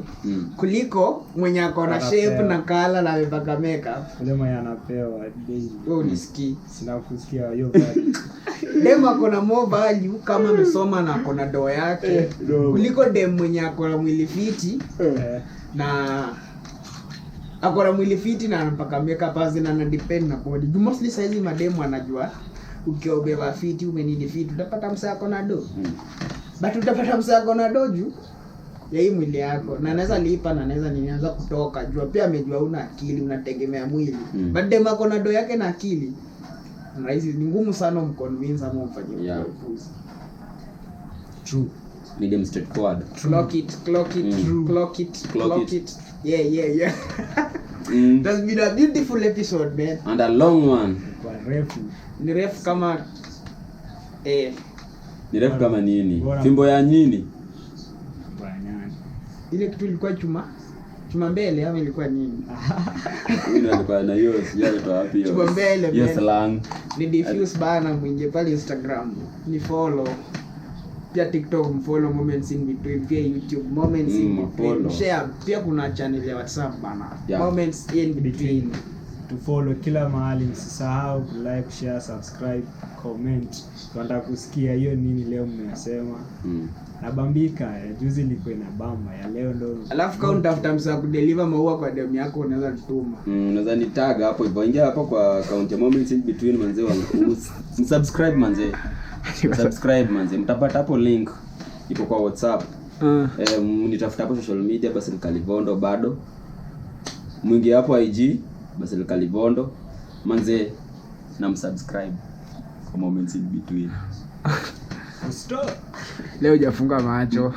kuliko mwenye akona shape na kala na amepaka makeup. Ule mwenye anapewa daily. Wewe unisikie. Sina kusikia hiyo value. Demu akona more value kama amesoma na akona doo yake kuliko demu mwenye akona mwili fiti na akona mwili fiti na anapaka makeup azina na depend na body. Mostly size mademu anajua ukiobeba fiti umenidi fiti utapata msa akona doo. But utapata msa akona doo juu ya hii mwili yako na anaweza lipa na anaweza nianza kutoka jua pia amejua una akili unategemea mwili. But demu akona doo yake na akili rahisi ni ngumu sana umconvince ama umfanyie upuzi. True. Medium straightforward. Clock it. Yeah. That's been a beautiful episode, man. And a long one. Kwa refu. Ni refu kama Ni refu kama nini? Fimbo ya nini? Bwana. Ile kitu ilikuwa chuma mbele ama ilikuwa nini? Ile ilikuwa na hiyo sijui toa wapi hiyo. Chuma mbele. Yes lang. Ni diffuse bana mwingie pale Instagram. Ni follow. Pia TikTok mfollow Moments in Between, pia YouTube Moments in Between. Share pia kuna channel ya WhatsApp bana. Moments in Between. To follow kila mahali, msisahau like, share, subscribe, comment. Tunataka kusikia hiyo nini leo mmesema. Nabambika juzi ilikuwa ina bamba ya leo ndo. Alafu kama unatafuta msa kudeliver maua kwa demu yako unaweza kutuma. Unaweza ni tag hapo hivyo. Ingia hapo kwa account ya Moments in Between manze wangu. Subscribe manze. Subscribe manze. Mtapata hapo link iko kwa WhatsApp. Nitafuta hapo social media basi Kalivondo bado. Mwingie hapo IG basi Kalivondo manze na msubscribe kwa Moments in Between. Stop. Leo hujafunga macho.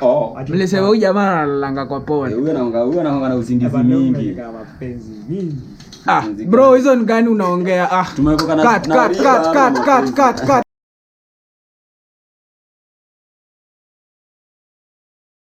Nilisema huyu jamaa analanga kwa pole. Huyu anaongea na usingizi mingi. Kama mapenzi mingi. Bro hizo ni gani unaongea? Tumeweka na cut.